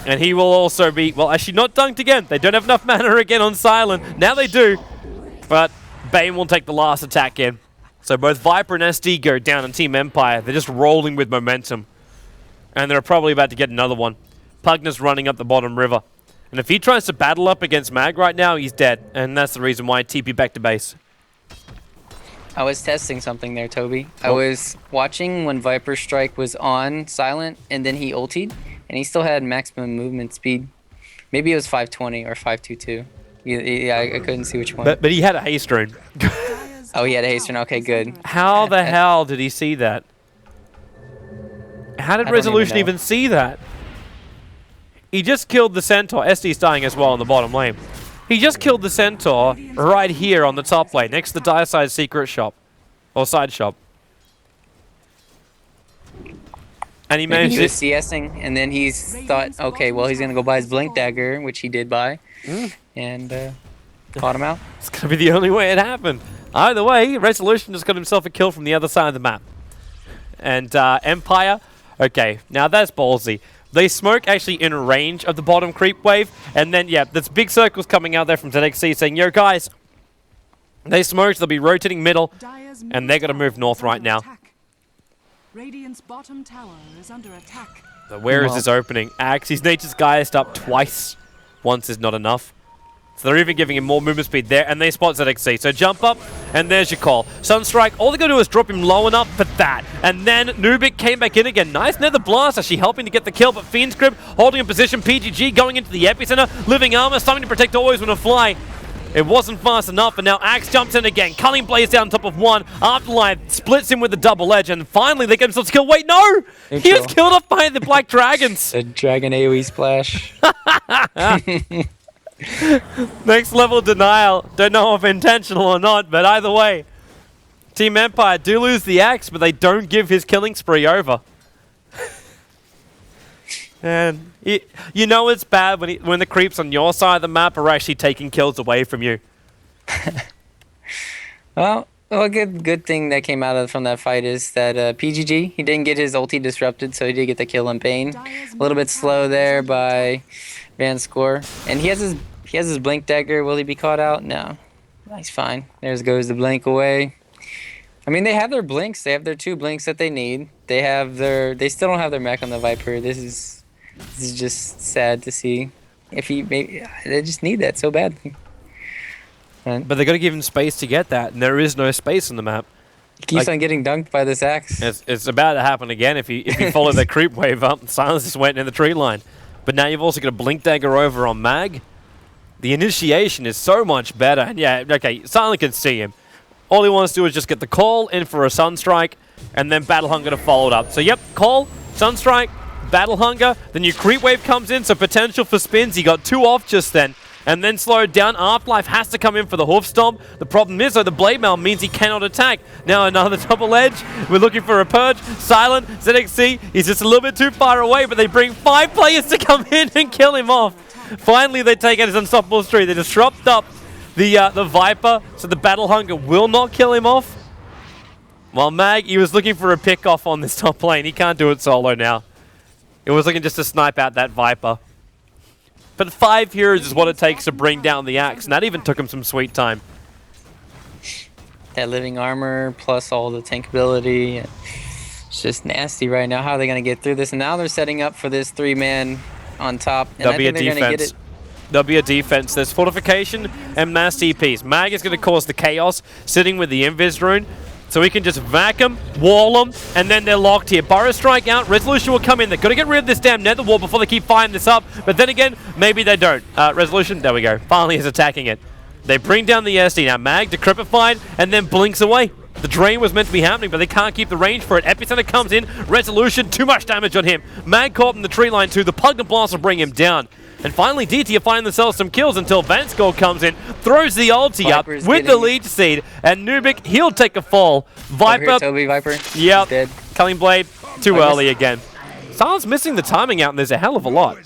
And he will also be, well, actually not dunked again. They don't have enough mana again on Silent. Now they do. But Bane will take the last attack in. So both Viper and SD go down on Team Empire. They're just rolling with momentum. And they're probably about to get another one. Pugna's running up the bottom river. And if he tries to battle up against Mag right now, he's dead. And that's the reason why I TP back to base. I was testing something there, Toby. Oh. I was watching when Viper Strike was on Silent, and then he ultied, and he still had maximum movement speed. Maybe it was 520 or 522. Yeah, I couldn't see which one. But he had a haste rune. Oh, he had a haste rune. Okay, good. How the hell did he see that? How did Resolution even see that? He just killed the Centaur. SD's dying as well on the bottom lane. He just killed the Centaur right here on the top lane, next to the Dire Side secret shop. Or side shop. And he managed He was CSing, and then he's thought, okay, well, he's going to go buy his Blink Dagger, which he did buy, and fought him out. It's going to be the only way it happened. Either way, Resolution just got himself a kill from the other side of the map. And Empire, okay, now that's ballsy. They smoke actually in range of the bottom creep wave, and then, yeah, there's big circles coming out there from ZXC saying, yo, guys, they smoked, they'll be rotating middle, and they're going to move north right now. Radiant's bottom tower is under attack. So where is this opening? Axe, he's Nature's Geist up twice. Once is not enough. So they're even giving him more movement speed there, and they spot ZXC. So jump up, and there's your call. Sunstrike, all they gotta do is drop him low enough for that. And then Nubik came back in again. Nice Nether Blast, actually helping to get the kill, but Fiend's Grip holding in position. PGG going into the epicenter. Living Armor, something to protect Always Wanna Fly. It wasn't fast enough, and now Axe jumps in again. Culling Blaze down on top of one. Afterlife splits him with the double edge, and finally they get themselves killed. Wait, no! He was killed off by the Black Dragons. The Dragon AoE Splash. Next level denial. Don't know if intentional or not, but either way. Team Empire do lose the Axe, but they don't give his killing spree over. And you know it's bad when the creeps on your side of the map are actually taking kills away from you. Well, a good thing that came out from that fight is that PGG, he didn't get his ulti disrupted, so he did get the kill on Bane. A little bit slow there by Vanscore, and he has his blink dagger. Will he be caught out? No, he's fine. There goes the blink away. I mean, they have their blinks. They have their 2 blinks that they need. They still don't have their mech on the Viper. This is just sad to see. They just need that so badly. But they got to give him space to get that, and there is no space on the map. He keeps on getting dunked by this axe. It's about to happen again if you follow the creep wave up. Silence just went in the tree line. But now you've also got a blink dagger over on Mag. The initiation is so much better. And yeah, okay, Silent can see him. All he wants to do is just get the call in for a Sunstrike, and then Battle Hunger to follow it up. So yep, call, Sunstrike, Battle Hunger, then your creep wave comes in, so potential for spins. He got 2 off just then. And then slowed down. Afterlife has to come in for the hoof stomp. The problem is, though, the blade mail means he cannot attack. Now another double edge. We're looking for a purge. Silent, ZXC, he's just a little bit too far away, but they bring 5 players to come in and kill him off. Finally, they take out his unstoppable streak. They disrupt up the Viper, so the Battle Hunger will not kill him off. While Mag, he was looking for a pick off on this top lane. He can't do it solo now. It was looking just to snipe out that Viper. But 5 heroes is what it takes to bring down the axe, and that even took him some sweet time. That living armor plus all the tank ability. It's just nasty right now. How are they going to get through this? And now they're setting up for this 3-man on top. And There'll be a defense. There'll be a defense. There's fortification and mass TPs. Mag is going to cause the chaos, sitting with the Invis rune. So we can just vac them, wall them, and then they're locked here. Burrow strike out, Resolution will come in. They've got to get rid of this damn nether wall before they keep firing this up. But then again, maybe they don't. Resolution, there we go. Finally is attacking it. They bring down the SD. Now Mag decrypified and then blinks away. The drain was meant to be happening, but they can't keep the range for it. Epicenter comes in, Resolution, too much damage on him. Mag caught in the tree line too. The Pugna Blast will bring him down. And finally, DT are finding themselves some kills until Vanscore comes in, throws the ulti Viper's up with the lead seed, and Nubik, he'll take a fall. Viper, Toby Viper. Yep, Dead. Culling Blade, too early again. Silence missing the timing out, and there's a hell of a lot.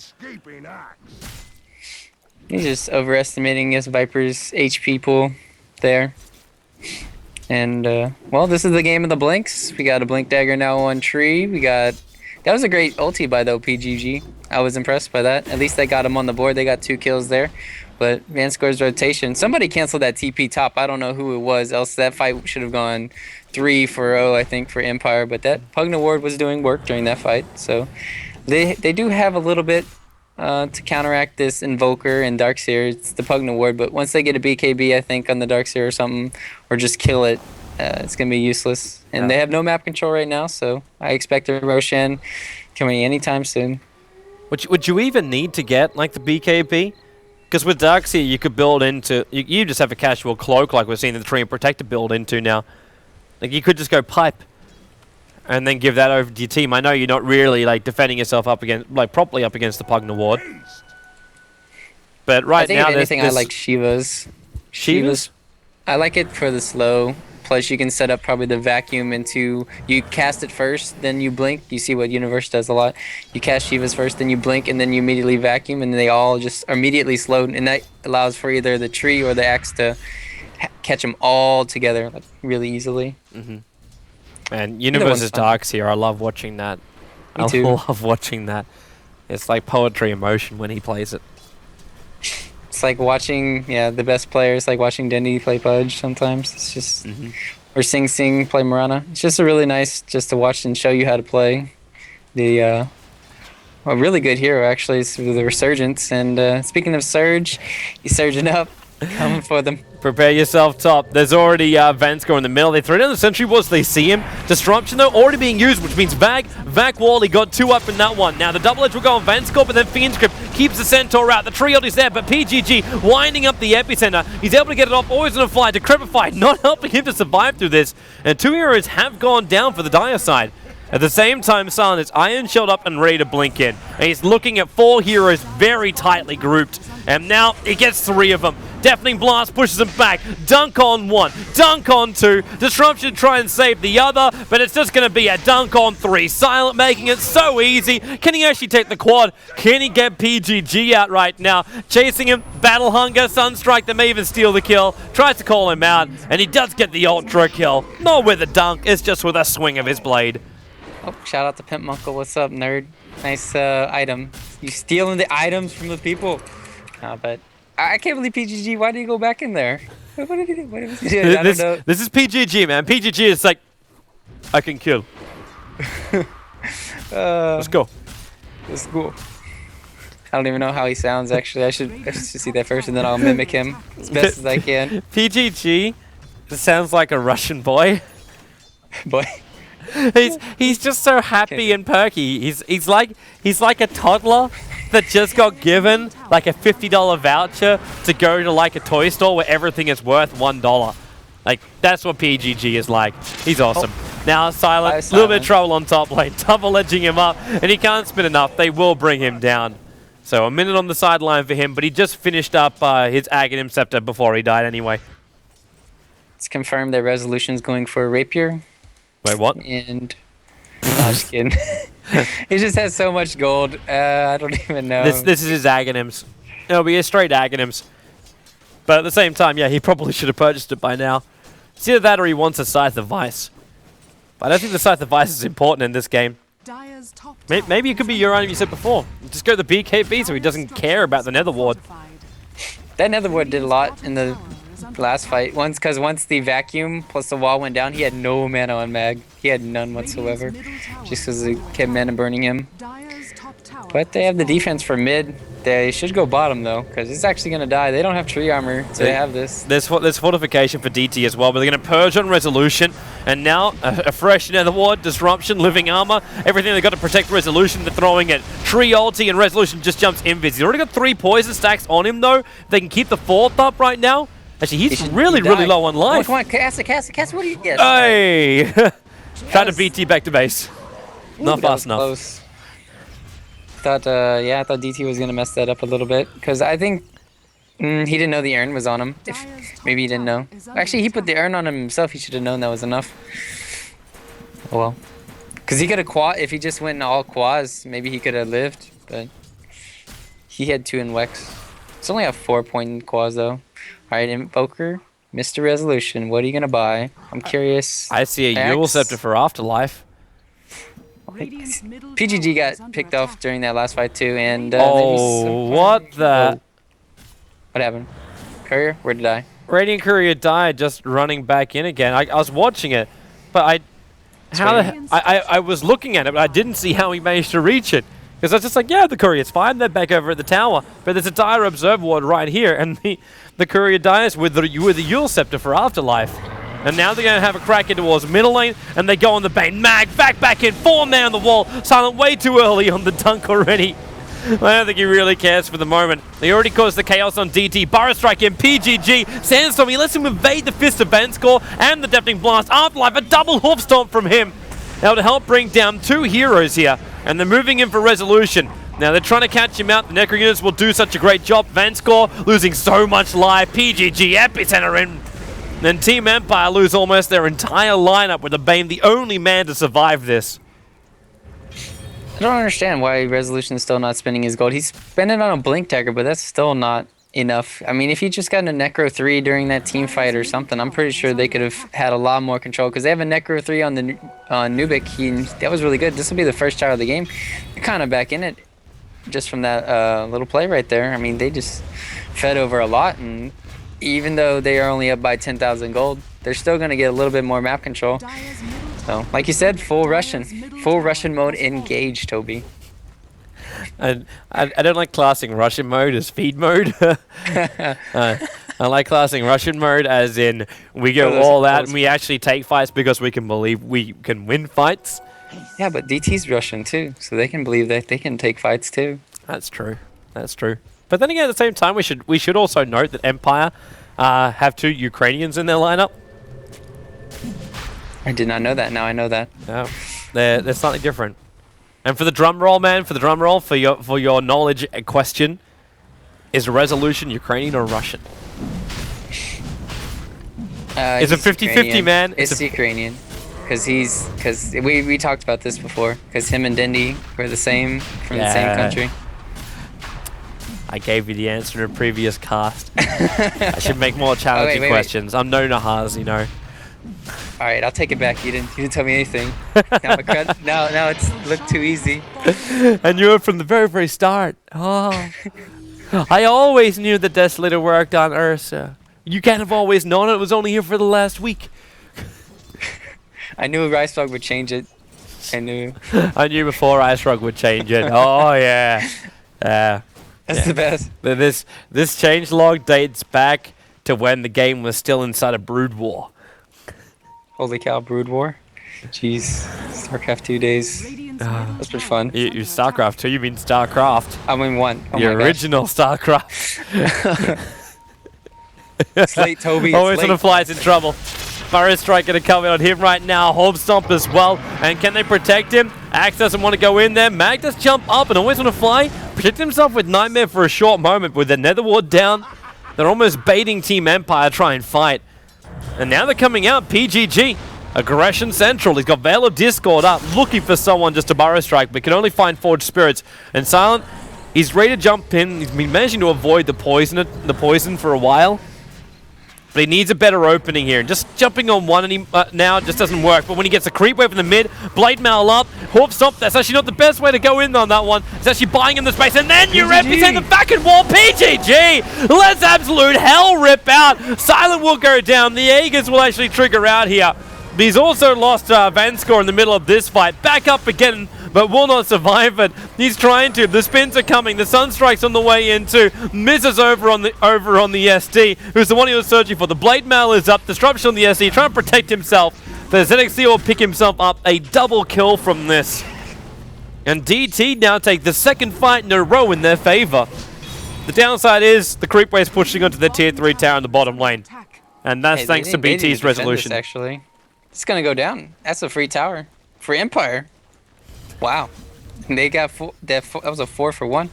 He's just overestimating his Viper's HP pool there. And, well, this is the game of the blinks. We got a blink dagger now on tree. That was a great ulti by, though, PGG. I was impressed by that. At least they got him on the board. They got 2 kills there. But Vanscore's rotation. Somebody canceled that TP top. I don't know who it was. Else that fight should have gone 3-0, I think, for Empire. But that Pugna Ward was doing work during that fight. So they do have a little bit to counteract this Invoker and Darkseer. It's the Pugna Ward. But once they get a BKB, I think, on the Darkseer or something, or just kill it, it's going to be useless. And they have no map control right now. So I expect a Roshan coming anytime soon. Would you even need to get, like, the BKB? Because with Darkseer, you could build into... You just have a casual cloak, like we're seeing the Tree and Protector build into now. Like, you could just go pipe and then give that over to your team. I know you're not really, like, defending yourself up against... Like, properly up against the Pugna Ward. But right now, if anything, I like Shiva's. Shiva's? I like it for the slow. Plus, you can set up probably the vacuum into... You cast it first, then you blink. You see what Universe does a lot. You cast Shiva's first, then you blink, and then you immediately vacuum, and they all just are immediately slowed. And that allows for either the tree or the axe to catch them all together, like, really easily. Mm-hmm. And Universe's Darks here, I love watching that. Me too. I love watching that. It's like poetry in motion when he plays it. It's like watching, the best players, like watching Dendy play Pudge sometimes. It's just, or Sing Sing play Mirana. It's just a really nice just to watch and show you how to play. A really good hero, actually, is the Resurgence. And speaking of Surge, he's surging up, coming for them. Prepare yourself top. There's already Vanscore in the middle. They throw down the sentry walls. They see him. Disruption, though, already being used, which means Vac Wall, he got 2 up in that one. Now the double edge will go on Vanscore, but then Fiend's Grip keeps the Centaur out. The trio is there, but PGG winding up the epicenter. He's able to get it off, always on a fly. Decrepify, not helping him to survive through this. And 2 heroes have gone down for the Dire side. At the same time, Silent is Iron Shelled up and ready to blink in. And he's looking at 4 heroes very tightly grouped. And now he gets 3 of them. Deafening Blast pushes him back. Dunk on one, dunk on two. Disruption try and save the other, but it's just going to be a dunk on three. Silent making it so easy. Can he actually take the quad? Can he get PGG out right now? Chasing him, Battle Hunger, Sunstrike that may even steal the kill. Tries to call him out, and he does get the ultra kill. Not with a dunk, it's just with a swing of his blade. Oh, shout out to Pimp Munkle. What's up, nerd? Nice item. You stealing the items from the people. But I can't believe PGG. Why did he go back in there? What did he do? What was he doing? I don't know. This is PGG, man. PGG is like, I can kill. Let's go. Let's go. I don't even know how he sounds, actually. I should see that first, and then I'll mimic him as best as I can. PGG sounds like a Russian boy. Boy. He's just so happy and perky. He's like a toddler that just got given like a $50 voucher to go to like a toy store where everything is worth $1. Like that's what PGG is like. He's awesome. Now Silent, a little bit of trouble on top lane, double edging him up, and he can't spin enough. They will bring him down. So a minute on the sideline for him, but he just finished up his Aghanim Scepter before he died anyway. It's confirmed that Resolution's going for a Rapier. Wait, what? And no, just kidding. He just has so much gold. I don't even know. This is his Aghanims. It'll be a straight Aghanims. But at the same time, yeah, he probably should have purchased it by now. It's either that or he wants a Scythe of Vice. But I don't think the Scythe of Vice is important in this game. Maybe it could be your item you said before. Just go the BKB so he doesn't care about the Nether Ward. That Nether Ward did a lot in the last fight. Once the vacuum plus the wall went down, he had no mana on mag. He had none whatsoever. Just because it kept mana burning him. But they have the defense for mid. They should go bottom though, because it's actually going to die. They don't have tree armor, so they have this. There's fortification for DT as well, but they're going to purge on Resolution. And now a fresh Nether Ward, Disruption, Living Armor, everything they've got to protect Resolution. They're throwing it. Tree ulti and Resolution just jumps invis. He's already got 3 poison stacks on him though. They can keep the 4th up right now. Actually, he's really low on life. Come on, cast it. What do you get? Hey! Trying to BT back to base. Not fast enough. Close. I thought DT was gonna mess that up a little bit because I think he didn't know the urn was on him. Maybe he didn't know. Actually, he put the urn on him himself. He should have known that was enough. Oh well, because he could have quad if he just went all quads. Maybe he could have lived, but he had 2 in Wex. It's only a 4-point quads though. All right, Invoker, Mr. Resolution. What are you gonna buy? I'm curious. I see a Yule Scepter for Afterlife. PGG got picked off during that last fight too, and what the? What happened? Courier, where did I? Radiant Courier died just running back in again. I was watching it, but I was looking at it, but I didn't see how he managed to reach it. Because I was just like, yeah, the Courier's fine. They're back over at the tower, but there's a dire Observer Ward right here, and the Courier dies with the Yule Scepter for Afterlife. And now they're going to have a crack in towards middle lane, and they go on the Bane. Mag back in, 4-man on the wall. Silent way too early on the dunk already. I don't think he really cares for the moment. They already caused the chaos on DT. Burrow Strike in, PGG. Sandstorm, he lets him evade the Fist of Banscore and the Deafening Blast. Afterlife, a double hoof stomp from him. Now to help bring down 2 heroes here, and they're moving in for Resolution. Now they're trying to catch him out. The Necro units will do such a great job. Vanscore losing so much life. PGG, Epicenter in. Then Team Empire lose almost their entire lineup with the Bane, the only man to survive this. I don't understand why Resolution is still not spending his gold. He's spending on a Blink Dagger, but that's still not enough. I mean, if he just got a Necro 3 during that team fight or something, I'm pretty sure they could have had a lot more control because they have a Necro 3 on the Nubik. That was really good. This will be the first tower of the game. They're kind of back in it just from that little play right there. I mean, they just fed over a lot, and even though they are only up by 10,000 gold, they're still going to get a little bit more map control. So, like you said, full Russian mode engaged, Toby. And I don't like classing Russian mode as feed mode. I like classing Russian mode as in we go all out and we actually take fights because we can believe we can win fights. Yeah, but DT's Russian too, so they can believe that they can take fights too. That's true. That's true. But then again, at the same time, we should also note that Empire have 2 Ukrainians in their lineup. I did not know that. Now I know that. No, they're slightly different. And for the drum roll, man, for your knowledge question, Is Resolution Ukrainian or Russian? It's a 50-50, man. It's Ukrainian. Because we talked about this before. Because him and Dindy were the same, from the same country. I gave you the answer in a previous cast. I should make more challenging questions. I'm no Nahaz, you know. All right, I'll take it back. You didn't tell me anything. Now it's looked too easy. I knew it from the very, very start. Oh, I always knew the Desolator worked on Ursa. You can't have always known it. It was only here for the last week. I knew Rice Dog would change it. I knew. I knew before Ice Rug would change it. Oh yeah. That's the best. This changelog dates back to when the game was still inside a Brood War. Holy cow, Brood War. Jeez. StarCraft 2 days. That's pretty fun. You StarCraft 2, you mean StarCraft. I mean 1. Oh the original StarCraft. It's late, Toby. Always on the flies in trouble. Burrow Strike going to come in on him right now. Home Stomp as well. And can they protect him? Axe doesn't want to go in there. Mag does jump up and always want to fly. Protect himself with Nightmare for a short moment. With the Nether Ward down, they're almost baiting Team Empire try and fight. And now they're coming out. PGG. Aggression Central. He's got Veil of Discord up, looking for someone just to Burrow Strike, but can only find Forged Spirits. And Silent, he's ready to jump in. He's been managing to avoid the poison for a while. But he needs a better opening here. And just jumping on one and he, now just doesn't work. But when he gets a creep wave in the mid, Blade Mail up, Hoof Stomp, that's actually not the best way to go in on that one. It's actually buying him the space. And then you represent the back and wall. PGG! Let's absolute hell rip out. Silent will go down. The Aegis will actually trigger out here. But he's also lost Vanskor in the middle of this fight. Back up again, but will not survive it. He's trying to. The spins are coming. The Sunstrike's on the way in too. Misses over on the SD, who's the one he was searching for. The Blade Mail is up. Disruption on the SD, trying to protect himself. The ZXC will pick himself up. A double kill from this. And DT now take the second fight in a row in their favor. The downside is the creep wave's pushing onto the tier 3 tower in the bottom lane. And that's thanks to BT's resolution. Actually. It's gonna go down. That's a free tower for Empire. Wow, they got that was a 4 for 1.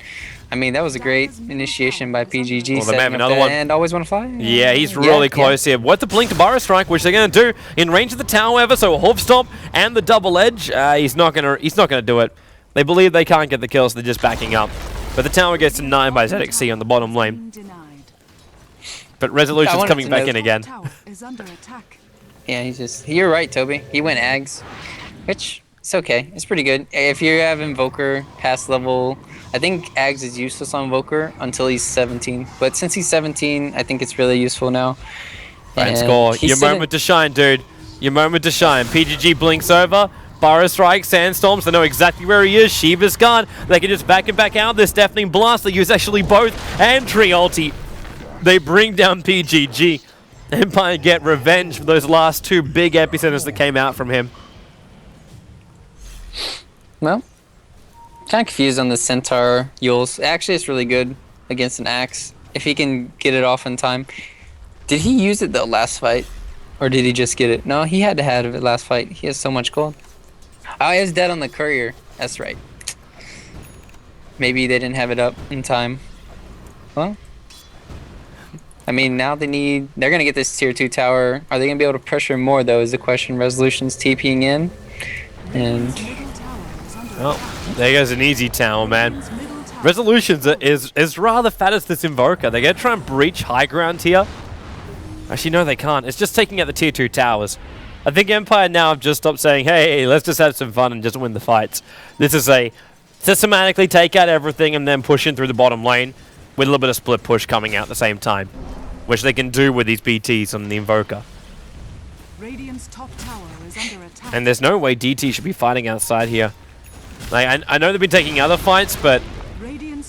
I mean, that was a great initiation by PGG. Well, they may have another one. And always want to fly. Yeah, he's really close here. What the blink to Burrow Strike, which they're gonna do in range of the tower, however. So a Hoof Stomp and the double edge. He's not gonna do it. They believe they can't get the kills. So they're just backing up. But the tower gets denied by ZXC on the bottom lane. But Resolution's coming back in again. Yeah, you're right, Toby. He went Ags, which it's okay. It's pretty good. If you have Invoker past level, I think Ags is useless on Invoker until he's 17. But since he's 17, I think it's really useful now. Right, score. Your moment to shine, dude. Your moment to shine. PGG blinks over. Burrow Strike, Sandstorms, they know exactly where he is. Shiva's gone. They can just back him back out. This Deafening Blast, they use actually both. And Tree ulti. They bring down PGG. Empire get revenge for those last 2 big epicenters that came out from him. Well, kind of confused on the Centaur Yules. Actually, it's really good against an Axe if he can get it off in time. Did he use it the last fight? Or did he just get it? No, he had to have it last fight. He has so much gold. Oh, he was dead on the courier. That's right. Maybe they didn't have it up in time. Well, I mean, now they're going to get this tier 2 tower. Are they going to be able to pressure more, though, is the question. Resolution's TPing in. And oh, there goes an easy tower, man. Resolutions is rather fat as this Invoker. They're going to try and breach high ground here. Actually, no, they can't. It's just taking out the tier 2 towers. I think Empire now have just stopped saying, hey, let's just have some fun and just win the fights. This is a systematically take out everything and then push in through the bottom lane with a little bit of split push coming out at the same time, which they can do with these BTs on the Invoker. Radiant's top tower is under attack. And there's no way DT should be fighting outside here. Like, I know they've been taking other fights, but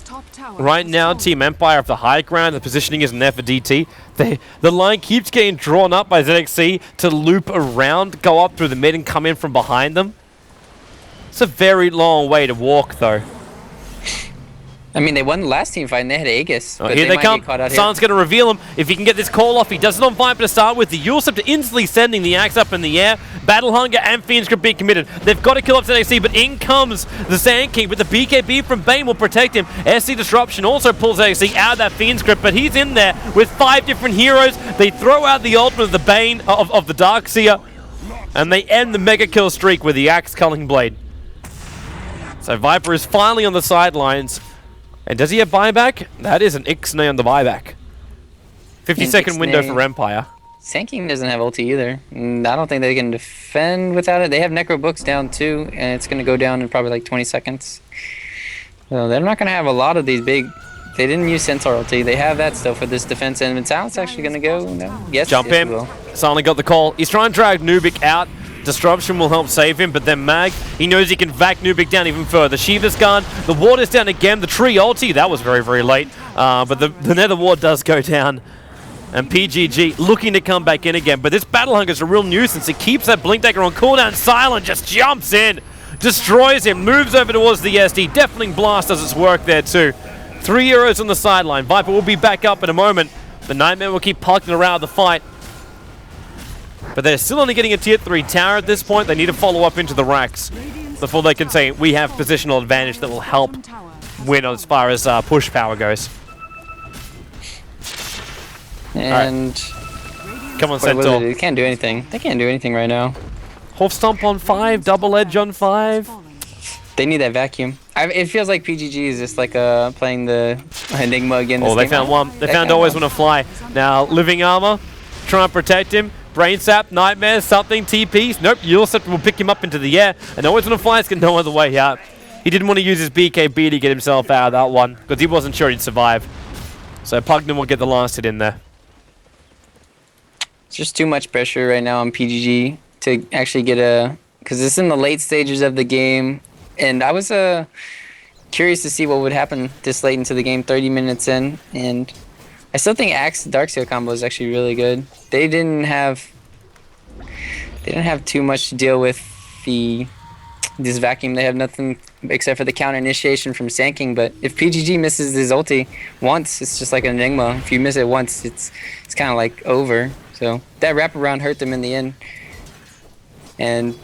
top tower right now, Team Empire of the high ground, the positioning isn't there for DT. The line keeps getting drawn up by ZXC to loop around, go up through the mid and come in from behind them. It's a very long way to walk, though. I mean, they won the last team fight and they had Aegis. Oh, but here they might come. get caught out here. Silence going to reveal him. If he can get this call off, he does it on Viper to start with. The Yule Scepter instantly sending the axe up in the air. Battle Hunger and Fiend Script being committed. They've got to kill up ZAC, but in comes the Sand King. But the BKB from Bane will protect him. SC Disruption also pulls ZAC out of that Fiend Script, but he's in there with 5 different heroes. They throw out the ultimate of the Bane, of the Darkseer, and they end the mega kill streak with the Axe Culling Blade. So Viper is finally on the sidelines. And does he have buyback? That is an Ixnay on the buyback. 50-second window for Empire. Sand King doesn't have ulti either. I don't think they can defend without it. They have Necro Books down too, and it's going to go down in probably like 20 seconds. So they're not going to have a lot of these big... They didn't use Centaur ulti. They have that still for this defense, and Silence actually going to go... No? Yes, Jump yes, in. Will. Finally got the call. He's trying to drag Nubik out. Disruption will help save him, but then Mag, he knows he can vac Nubik down even further. Shiva's gone. The ward is down again. The tree ulti, that was very, very late. But the nether ward does go down. And PGG looking to come back in again. But this Battle Hunger is a real nuisance. It keeps that Blink Dagger on cooldown. Silent just jumps in, destroys him, moves over towards the SD. Deafening Blast does its work there too. 3 heroes on the sideline. Viper will be back up in a moment. The Nightmare will keep poking around the fight. But they're still only getting a tier 3 tower at this point. They need to follow up into the racks before they can say, we have positional advantage that will help win as far as push power goes. And... Right. Come on, what Centaur. they can't do anything. They can't do anything right now. Hoof Stomp on 5, Double Edge on 5. They need that vacuum. It feels like PGG is just like playing the Enigma again. Oh, they found one. They found Always Wanna Fly. Now, Living Armor, trying to protect him. Brain Sap, Nightmare, something, TPs. Nope, Yule Scepter will pick him up into the air. And Always Wanna Fly has got no other way out. He didn't want to use his BKB to get himself out of that one, because he wasn't sure he'd survive. So Pugnan will get the last hit in there. It's just too much pressure right now on PGG to actually get a... Because it's in the late stages of the game. And I was curious to see what would happen this late into the game, 30 minutes in. And I still think Axe Darkseer combo is actually really good. They didn't have too much to deal with this vacuum. They have nothing except for the counter initiation from Sand King. But if PGG misses his ulti once, it's just like an Enigma. If you miss it once, it's kind of like over. So that wraparound hurt them in the end. And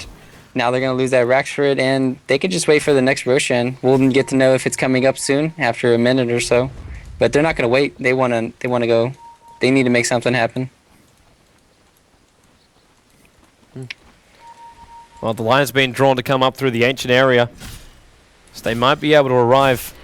now they're going to lose that Rax for it, and they could just wait for the next Roshan. We'll get to know if it's coming up soon after a minute or so. But they're not going to wait. They want to go. They need to make something happen. Well, the line's been drawn to come up through the ancient area, so they might be able to arrive.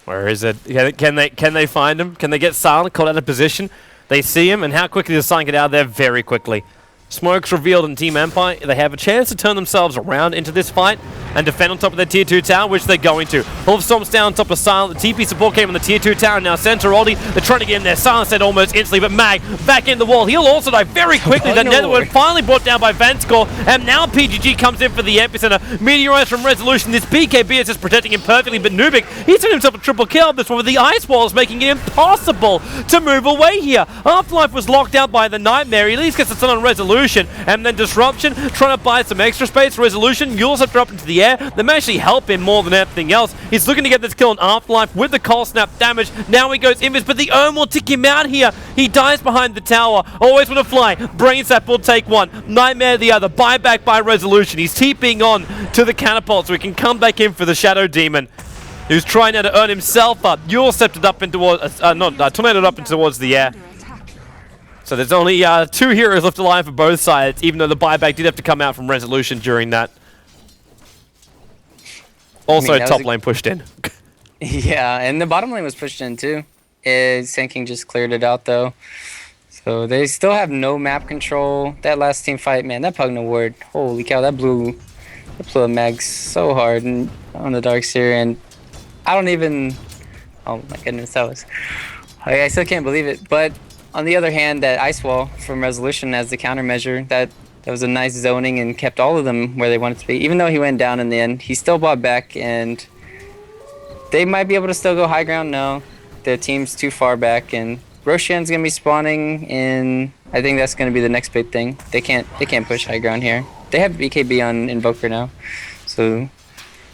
Where is it? Can they find him? Can they get Silent caught out of position? They see him, and how quickly does Silent get out of there? Very quickly. Smoke's revealed in Team Empire. They have a chance to turn themselves around into this fight and defend on top of their tier 2 tower, which they're going to. Wolf Stomp's down on top of Silent. The TP support came on the tier 2 tower. Now Centaur ulti. They're trying to get in there. Silent said almost instantly, but Mag back in the wall. He'll also die very quickly. The Netherworld finally brought down by Vanscore, and now PGG comes in for the epicenter. Meteorize from Resolution. This BKB is just protecting him perfectly, but Nubik, he's done himself a triple kill. This one with the ice walls, making it impossible to move away here. Half-Life was locked out by the Nightmare. He at least gets the stun on Resolution, and then Disruption trying to buy some extra space. Resolution, Yules have dropped into the air. They may actually help him more than anything else. He's looking to get this kill on Afterlife with the Cold Snap damage. Now he goes invis, but the Urn will tick him out here. He dies behind the tower. Always want to fly. Brain Sap will take one. Nightmare the other. Buyback by Resolution. He's TPing on to the catapult so he can come back in for the Shadow Demon, who's trying now to earn himself up. Yules stepped it up in towards, tornadoed up in towards the air. So there's only 2 heroes left alive for both sides, even though the buyback did have to come out from Resolution during that. Also, top lane pushed in. Yeah, and the bottom lane was pushed in too. Sand King just cleared it out though. So they still have no map control. That last team fight, man, that Pugna ward, holy cow, that blew a mag so hard on the Darkseer, and I don't even, oh my goodness, I still can't believe it. But on the other hand, that ice wall from Resolution as the countermeasure, that was a nice zoning and kept all of them where they wanted to be. Even though he went down in the end, he still bought back, and they might be able to still go high ground. No, the team's too far back, and Roshan's gonna be spawning in. I think that's gonna be the next big thing. They can't push high ground here. They have BKB on Invoker now, so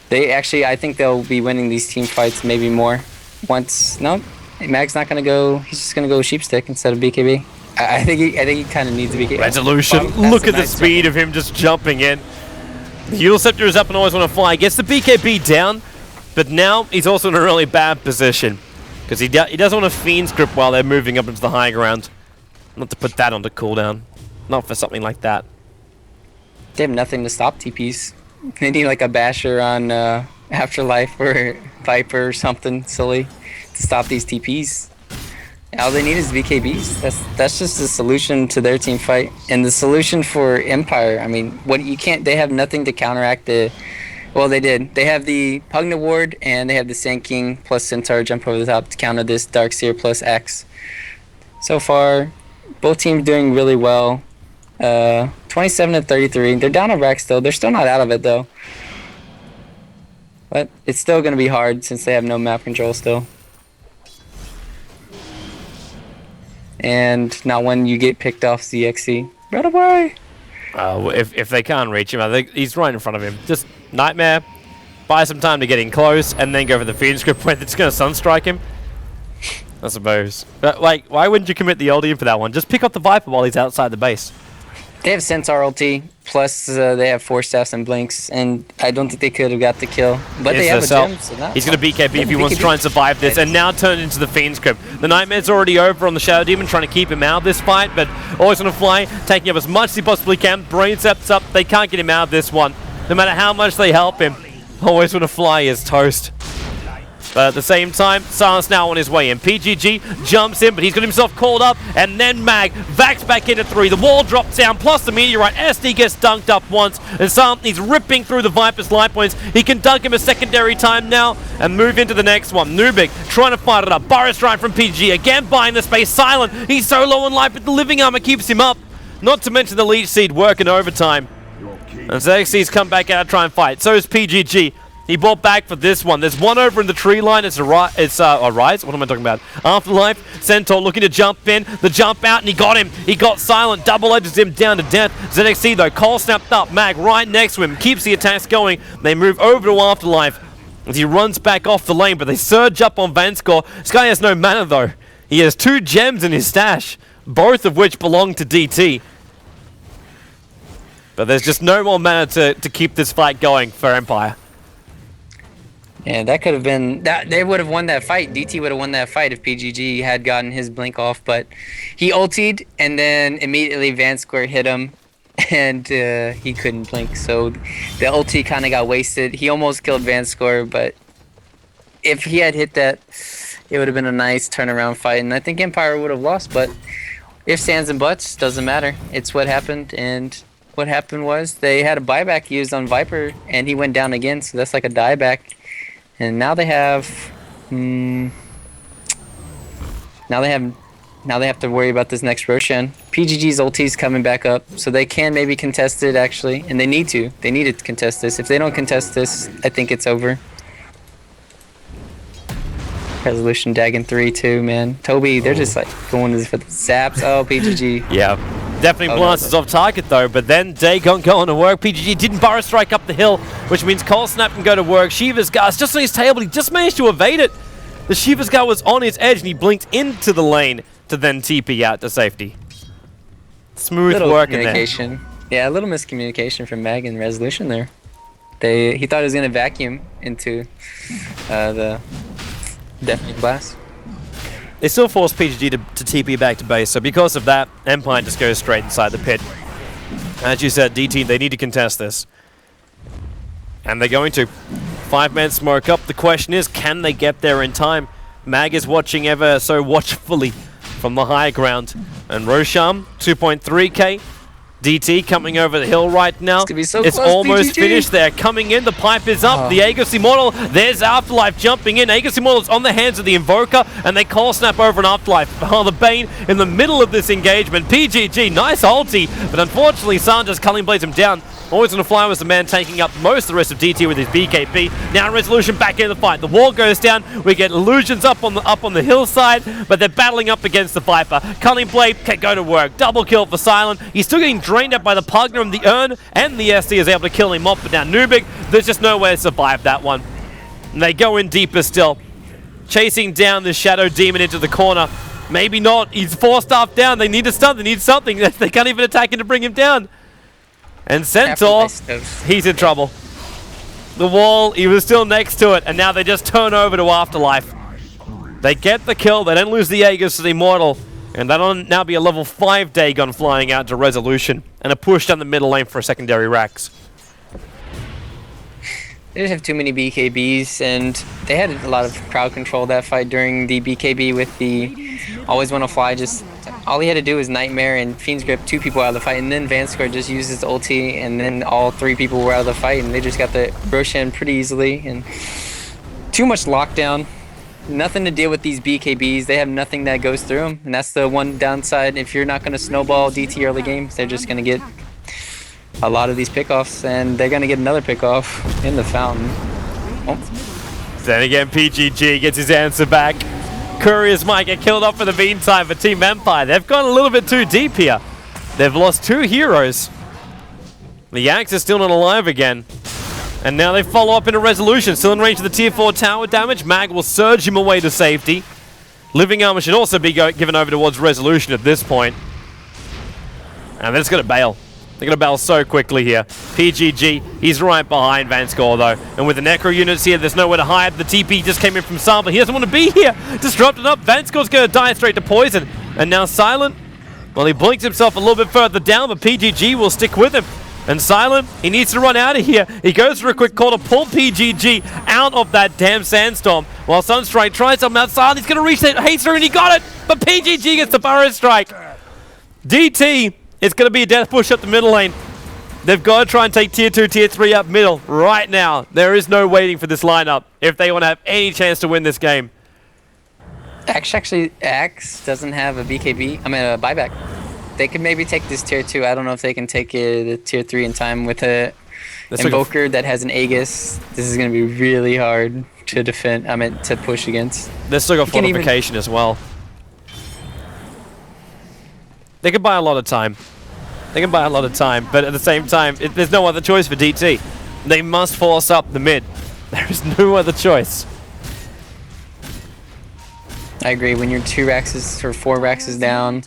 They actually, I think they'll be winning these team fights maybe more. Once, no, Mag's not gonna go. He's just gonna go Sheepstick instead of BKB. I think he kind of needs a BKB. Resolution. Look at the speed of him just jumping in. The Eul Scepter is up and always want to fly. Gets the BKB down, but now he's also in a really bad position because he doesn't want to Fiend's Grip while they're moving up into the high ground. Not to put that onto cooldown. Not for something like that. They have nothing to stop TPs. They need like a Basher on Afterlife or Viper or something silly to stop these TPs. All they need is BKBs. That's just the solution to their team fight. And the solution for Empire, I mean, they have nothing to counteract the. Well, they did. They have the Pugna Ward and they have the Sand King plus Centaur jump over the top to counter this Darkseer plus X. So far, both teams doing really well. 27-33. They're down a Rex though. They're still not out of it though. But it's still going to be hard since they have no map control still. And now when you get picked off ZXC, right away. If they can't reach him, I think he's right in front of him. Just Nightmare, buy some time to get in close, and then go for the Fiend's Grip when it's going to Sunstrike him. I suppose. But, like, why wouldn't you commit the LD for that one? Just pick up the Viper while he's outside the base. They have Centaur ulti, plus they have Force Staffs and Blinks, and I don't think they could have got the kill. But they have a gem, so he's going to BKB if he wants to try and survive this, and now turn into the Fiend's Grip. The Nightmare's already over on the Shadow Demon, trying to keep him out of this fight, but always going to fly, taking up as much as he possibly can. Brain Sept's up, they can't get him out of this one. No matter how much they help him, always going to fly is toast. But at the same time, Silence now on his way in. PGG jumps in, but he's got himself called up, and then Mag vacs back into 3. The wall drops down, plus the Meteorite. SD gets dunked up once, and Silent, he's ripping through the Viper's life points. He can dunk him a secondary time now, and move into the next one. Nubik trying to fight it up. Burrow Strike from PG, again buying the space. Silent, he's so low on life, but the Living Armor keeps him up. Not to mention the Leech Seed working overtime. And ZXC's come back out to try and fight. So is PGG. He bought back for this one. There's one over in the tree line. It's a Rise. What am I talking about? Afterlife. Centaur looking to jump in. The jump out, and he got him. He got Silent. Double edges him down to death. ZXC, though, Cole snapped up. Mag right next to him. Keeps the attacks going. They move over to Afterlife as he runs back off the lane, but they surge up on Vanskor. This guy has no mana, though. He has 2 gems in his stash, both of which belong to DT. But there's just no more mana to keep this fight going for Empire. Yeah, that could have been that. They would have won that fight. DT would have won that fight if PGG had gotten his blink off, but he ultied and then immediately Vanskor hit him, and he couldn't blink. So the ulti kind of got wasted. He almost killed Vanskor, but if he had hit that, it would have been a nice turnaround fight, and I think Empire would have lost. But ifs, ands, and buts doesn't matter. It's what happened, and what happened was they had a buyback used on Viper, and he went down again. So that's like a dieback. And now they have, now they have to worry about this next Roshan. PGG's ulti's coming back up, so they can maybe contest it actually, and they need to. They need to contest this. If they don't contest this, I think it's over. Resolution Dagon 3 too, man. Toby, they're just like going for the zaps. Oh, PGG. Yeah. Definitely blasts off target though, but then Dagon going to work. PGG didn't Burrow Strike up the hill, which means Cold Snap can go to work. Shiva's Guard's just on his tail, but he just managed to evade it. The Shiva's Guard was on his edge and he blinked into the lane to then TP out to safety. Smooth work in there. Yeah, a little miscommunication from Mag and Resolution there. He thought he was going to vacuum into the Deafening Blast. They still force PGG to TP back to base, so because of that, Empire just goes straight inside the pit. As you said, DT, they need to contest this. And they're going to. 5-man smoke up. The question is, can they get there in time? Mag is watching ever so watchfully from the high ground. And Roshan, 2.3k. DT coming over the hill right now. It's close, almost PGG. Finished. They're coming in. The pipe is up. The Aegis Immortal. There's Afterlife jumping in. Aegis Immortal's on the hands of the Invoker, and they call snap over an Afterlife. Oh, the Bane in the middle of this engagement. PGG, nice ulti, but unfortunately, Sandra's Culling Blades him down. Always going to fly was the man taking up most of the rest of DT with his BKB. Now Resolution back in the fight. The wall goes down. We get Illusions up on the hillside, but they're battling up against the Viper. Culling Blade can go to work. Double kill for Silent. He's still getting drained out by the Pugner, and the Urn, and the SD is able to kill him off. But now Nubik, there's just no way to survive that one. And they go in deeper still, chasing down the Shadow Demon into the corner. Maybe not. He's 4 staff down. They need a stun. They need something. They can't even attack him to bring him down. And Centaur, he's in trouble. The wall, he was still next to it, and now they just turn over to Afterlife. They get the kill, they don't lose the Aegis to the Immortal, and that'll now be a level 5 Dagon flying out to Resolution, and a push down the middle lane for a secondary Rax. They just have too many BKBs, and they had a lot of crowd control that fight during the BKB with the Always Wanna Fly. Just all he had to do was Nightmare and Fiend's Grip 2 people out of the fight, and then Vanscore just used his ulti, and then all 3 people were out of the fight, and they just got the Roshan pretty easily. And too much lockdown. Nothing to deal with these BKBs. They have nothing that goes through them, and that's the one downside. If you're not going to snowball DT early games, they're just going to get a lot of these pickoffs, and they're going to get another pickoff in the fountain. Oh. Then again, PGG gets his answer back. Couriers might get killed off for the meantime for Team Empire. They've gone a little bit too deep here. They've lost 2 heroes. The Axe is still not alive again. And now they follow up into Resolution. Still in range of the tier 4 tower damage. Mag will surge him away to safety. Living Armor should also be given over towards Resolution at this point. And they're just going to bail. They're going to bail so quickly here. PGG, he's right behind Vanscore though. And with the Necro units here, there's nowhere to hide. The TP just came in from Sample. He doesn't want to be here. Disrupted up. Vanscore's going to die straight to poison. And now Silent, well, he blinks himself a little bit further down, but PGG will stick with him. And Silent, he needs to run out of here. He goes for a quick call to pull PGG out of that damn sandstorm. While Sunstrike tries something out. Silent, he's going to reach that haste and he got it. But PGG gets the Burrow Strike. DT, it's going to be a death push up the middle lane. They've got to try and take tier 2, tier 3 up middle right now. There is no waiting for this lineup if they want to have any chance to win this game. Actually, Axe doesn't have a BKB. I mean, a buyback. They could maybe take this tier 2. I don't know if they can take the tier 3 in time with a Invoker that has an Aegis. This is going to be really hard to defend. I mean, to push against. They've still got fortification as well. They can buy a lot of time. They can buy a lot of time, but at the same time, there's no other choice for DT. They must force up the mid. There is no other choice. I agree. When you're 2 Raxes or 4 Raxes down,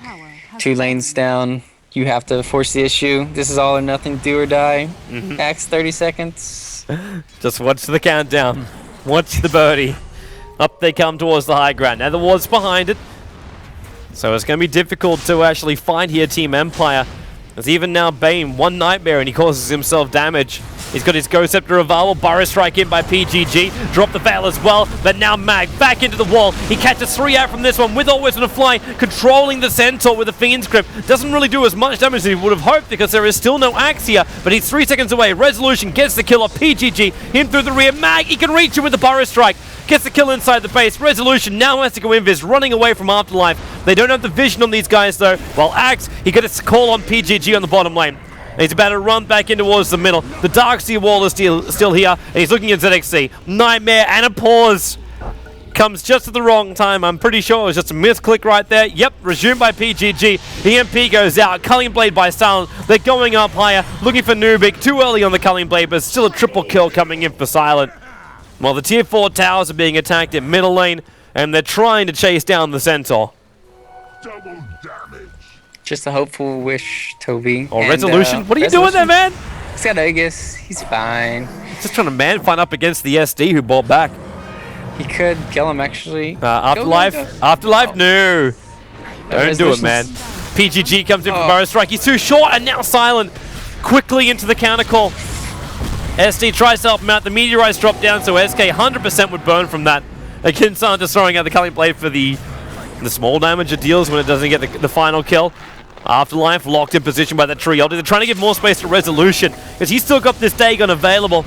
2 lanes down, you have to force the issue. This is all or nothing, do or die. Axe 30 seconds. Just watch the countdown. Watch the birdie. Up they come towards the high ground. Now the ward's behind it. So it's going to be difficult to actually find here Team Empire. There's even now Bane, 1 Nightmare, and he causes himself damage. He's got his Ghost Scepter Revival, Burrow Strike in by PGG, drop the Veil as well, but now Mag back into the wall. He catches 3 out from this one with Always on a Fly, controlling the Centaur with the Fiend's Grip. Doesn't really do as much damage as he would have hoped because there is still no Axe here, but he's 3 seconds away. Resolution gets the kill off PGG, him through the rear. Mag, he can reach him with the Burrow Strike. Gets the kill inside the base. Resolution now has to go invis, running away from Afterlife. They don't have the vision on these guys though. While Axe, he gets a call on PGG on the bottom lane. And he's about to run back in towards the middle. The Darkseer wall is still here. And he's looking at ZXC. Nightmare and a pause. Comes just at the wrong time. I'm pretty sure it was just a misclick right there. Yep, resumed by PGG. EMP goes out. Culling Blade by Silent. They're going up higher. Looking for Nubik. Too early on the Culling Blade, but still a triple kill coming in for Silent. While the tier 4 towers are being attacked in middle lane, and they're trying to chase down the Centaur. Double damage. Just a hopeful wish, Toby. Oh, Resolution? What are you doing there, man? He's got Aegis. He's fine. Just trying to man-fight up against the SD who bought back. He could kill him, actually. Afterlife? Go. Afterlife? No. Don't do it, man. PGG comes in for Burrow Strike. He's too short, and now Silent quickly into the counter call. SD tries to help him out. The Meteorites drop down, so SK 100% would burn from that. Again, Silent just throwing out the Culling Blade for the small damage it deals when it doesn't get the final kill. Afterlife locked in position by the trio. They're trying to give more space to Resolution because he's still got this Dagon available.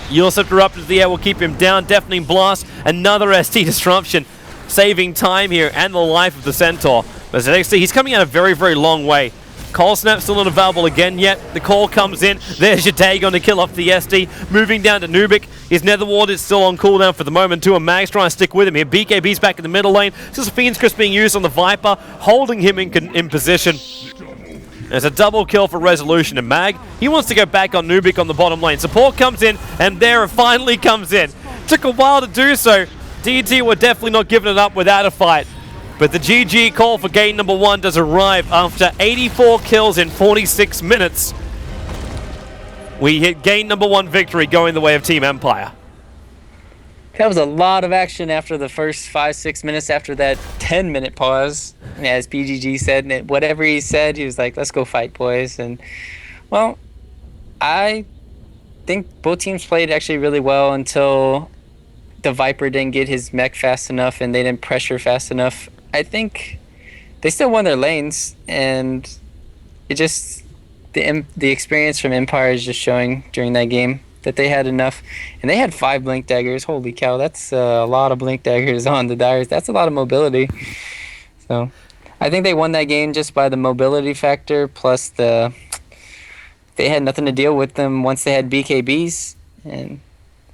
Your Scepter up into the air will keep him down. Deafening Blast, another ST disruption, saving time here and the life of the Centaur. But ZXC, he's coming out a very, very long way. Cold Snap still not available again yet. The call comes in. There's your Dagon to kill off the SD. Moving down to Nubik. His Nether Ward is still on cooldown for the moment too. And Mag's trying to stick with him here. BKB's back in the middle lane. Just Fiend's Crisp being used on the Viper, holding him in position. There's a double kill for Resolution and Mag. He wants to go back on Nubik on the bottom lane. Support comes in, and there it finally comes in. Took a while to do so. DT were definitely not giving it up without a fight. But the GG call for game number 1 does arrive after 84 kills in 46 minutes. We hit game number 1 victory going the way of Team Empire. That was a lot of action after the first 5-6 minutes after that 10-minute pause. And as PGG said, and whatever he said, he was like, let's go fight, boys. And, well, I think both teams played actually really well until the Viper didn't get his mech fast enough and they didn't pressure fast enough. I think they still won their lanes, and it just the experience from Empire is just showing during that game that they had enough. And they had 5 blink daggers. Holy cow, that's a lot of blink daggers on the Dyers. That's a lot of mobility. So I think they won that game just by the mobility factor, plus they had nothing to deal with them once they had BKBs. And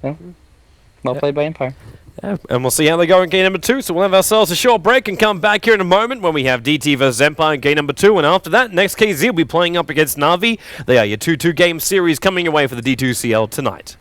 well played by Empire. Yeah, and we'll see how they go in game number 2. So we'll have ourselves a short break and come back here in a moment when we have DT vs Empire in game number 2. And after that, next KZ will be playing up against Na'Vi. They are your 2-2 game series coming away for the D2CL tonight.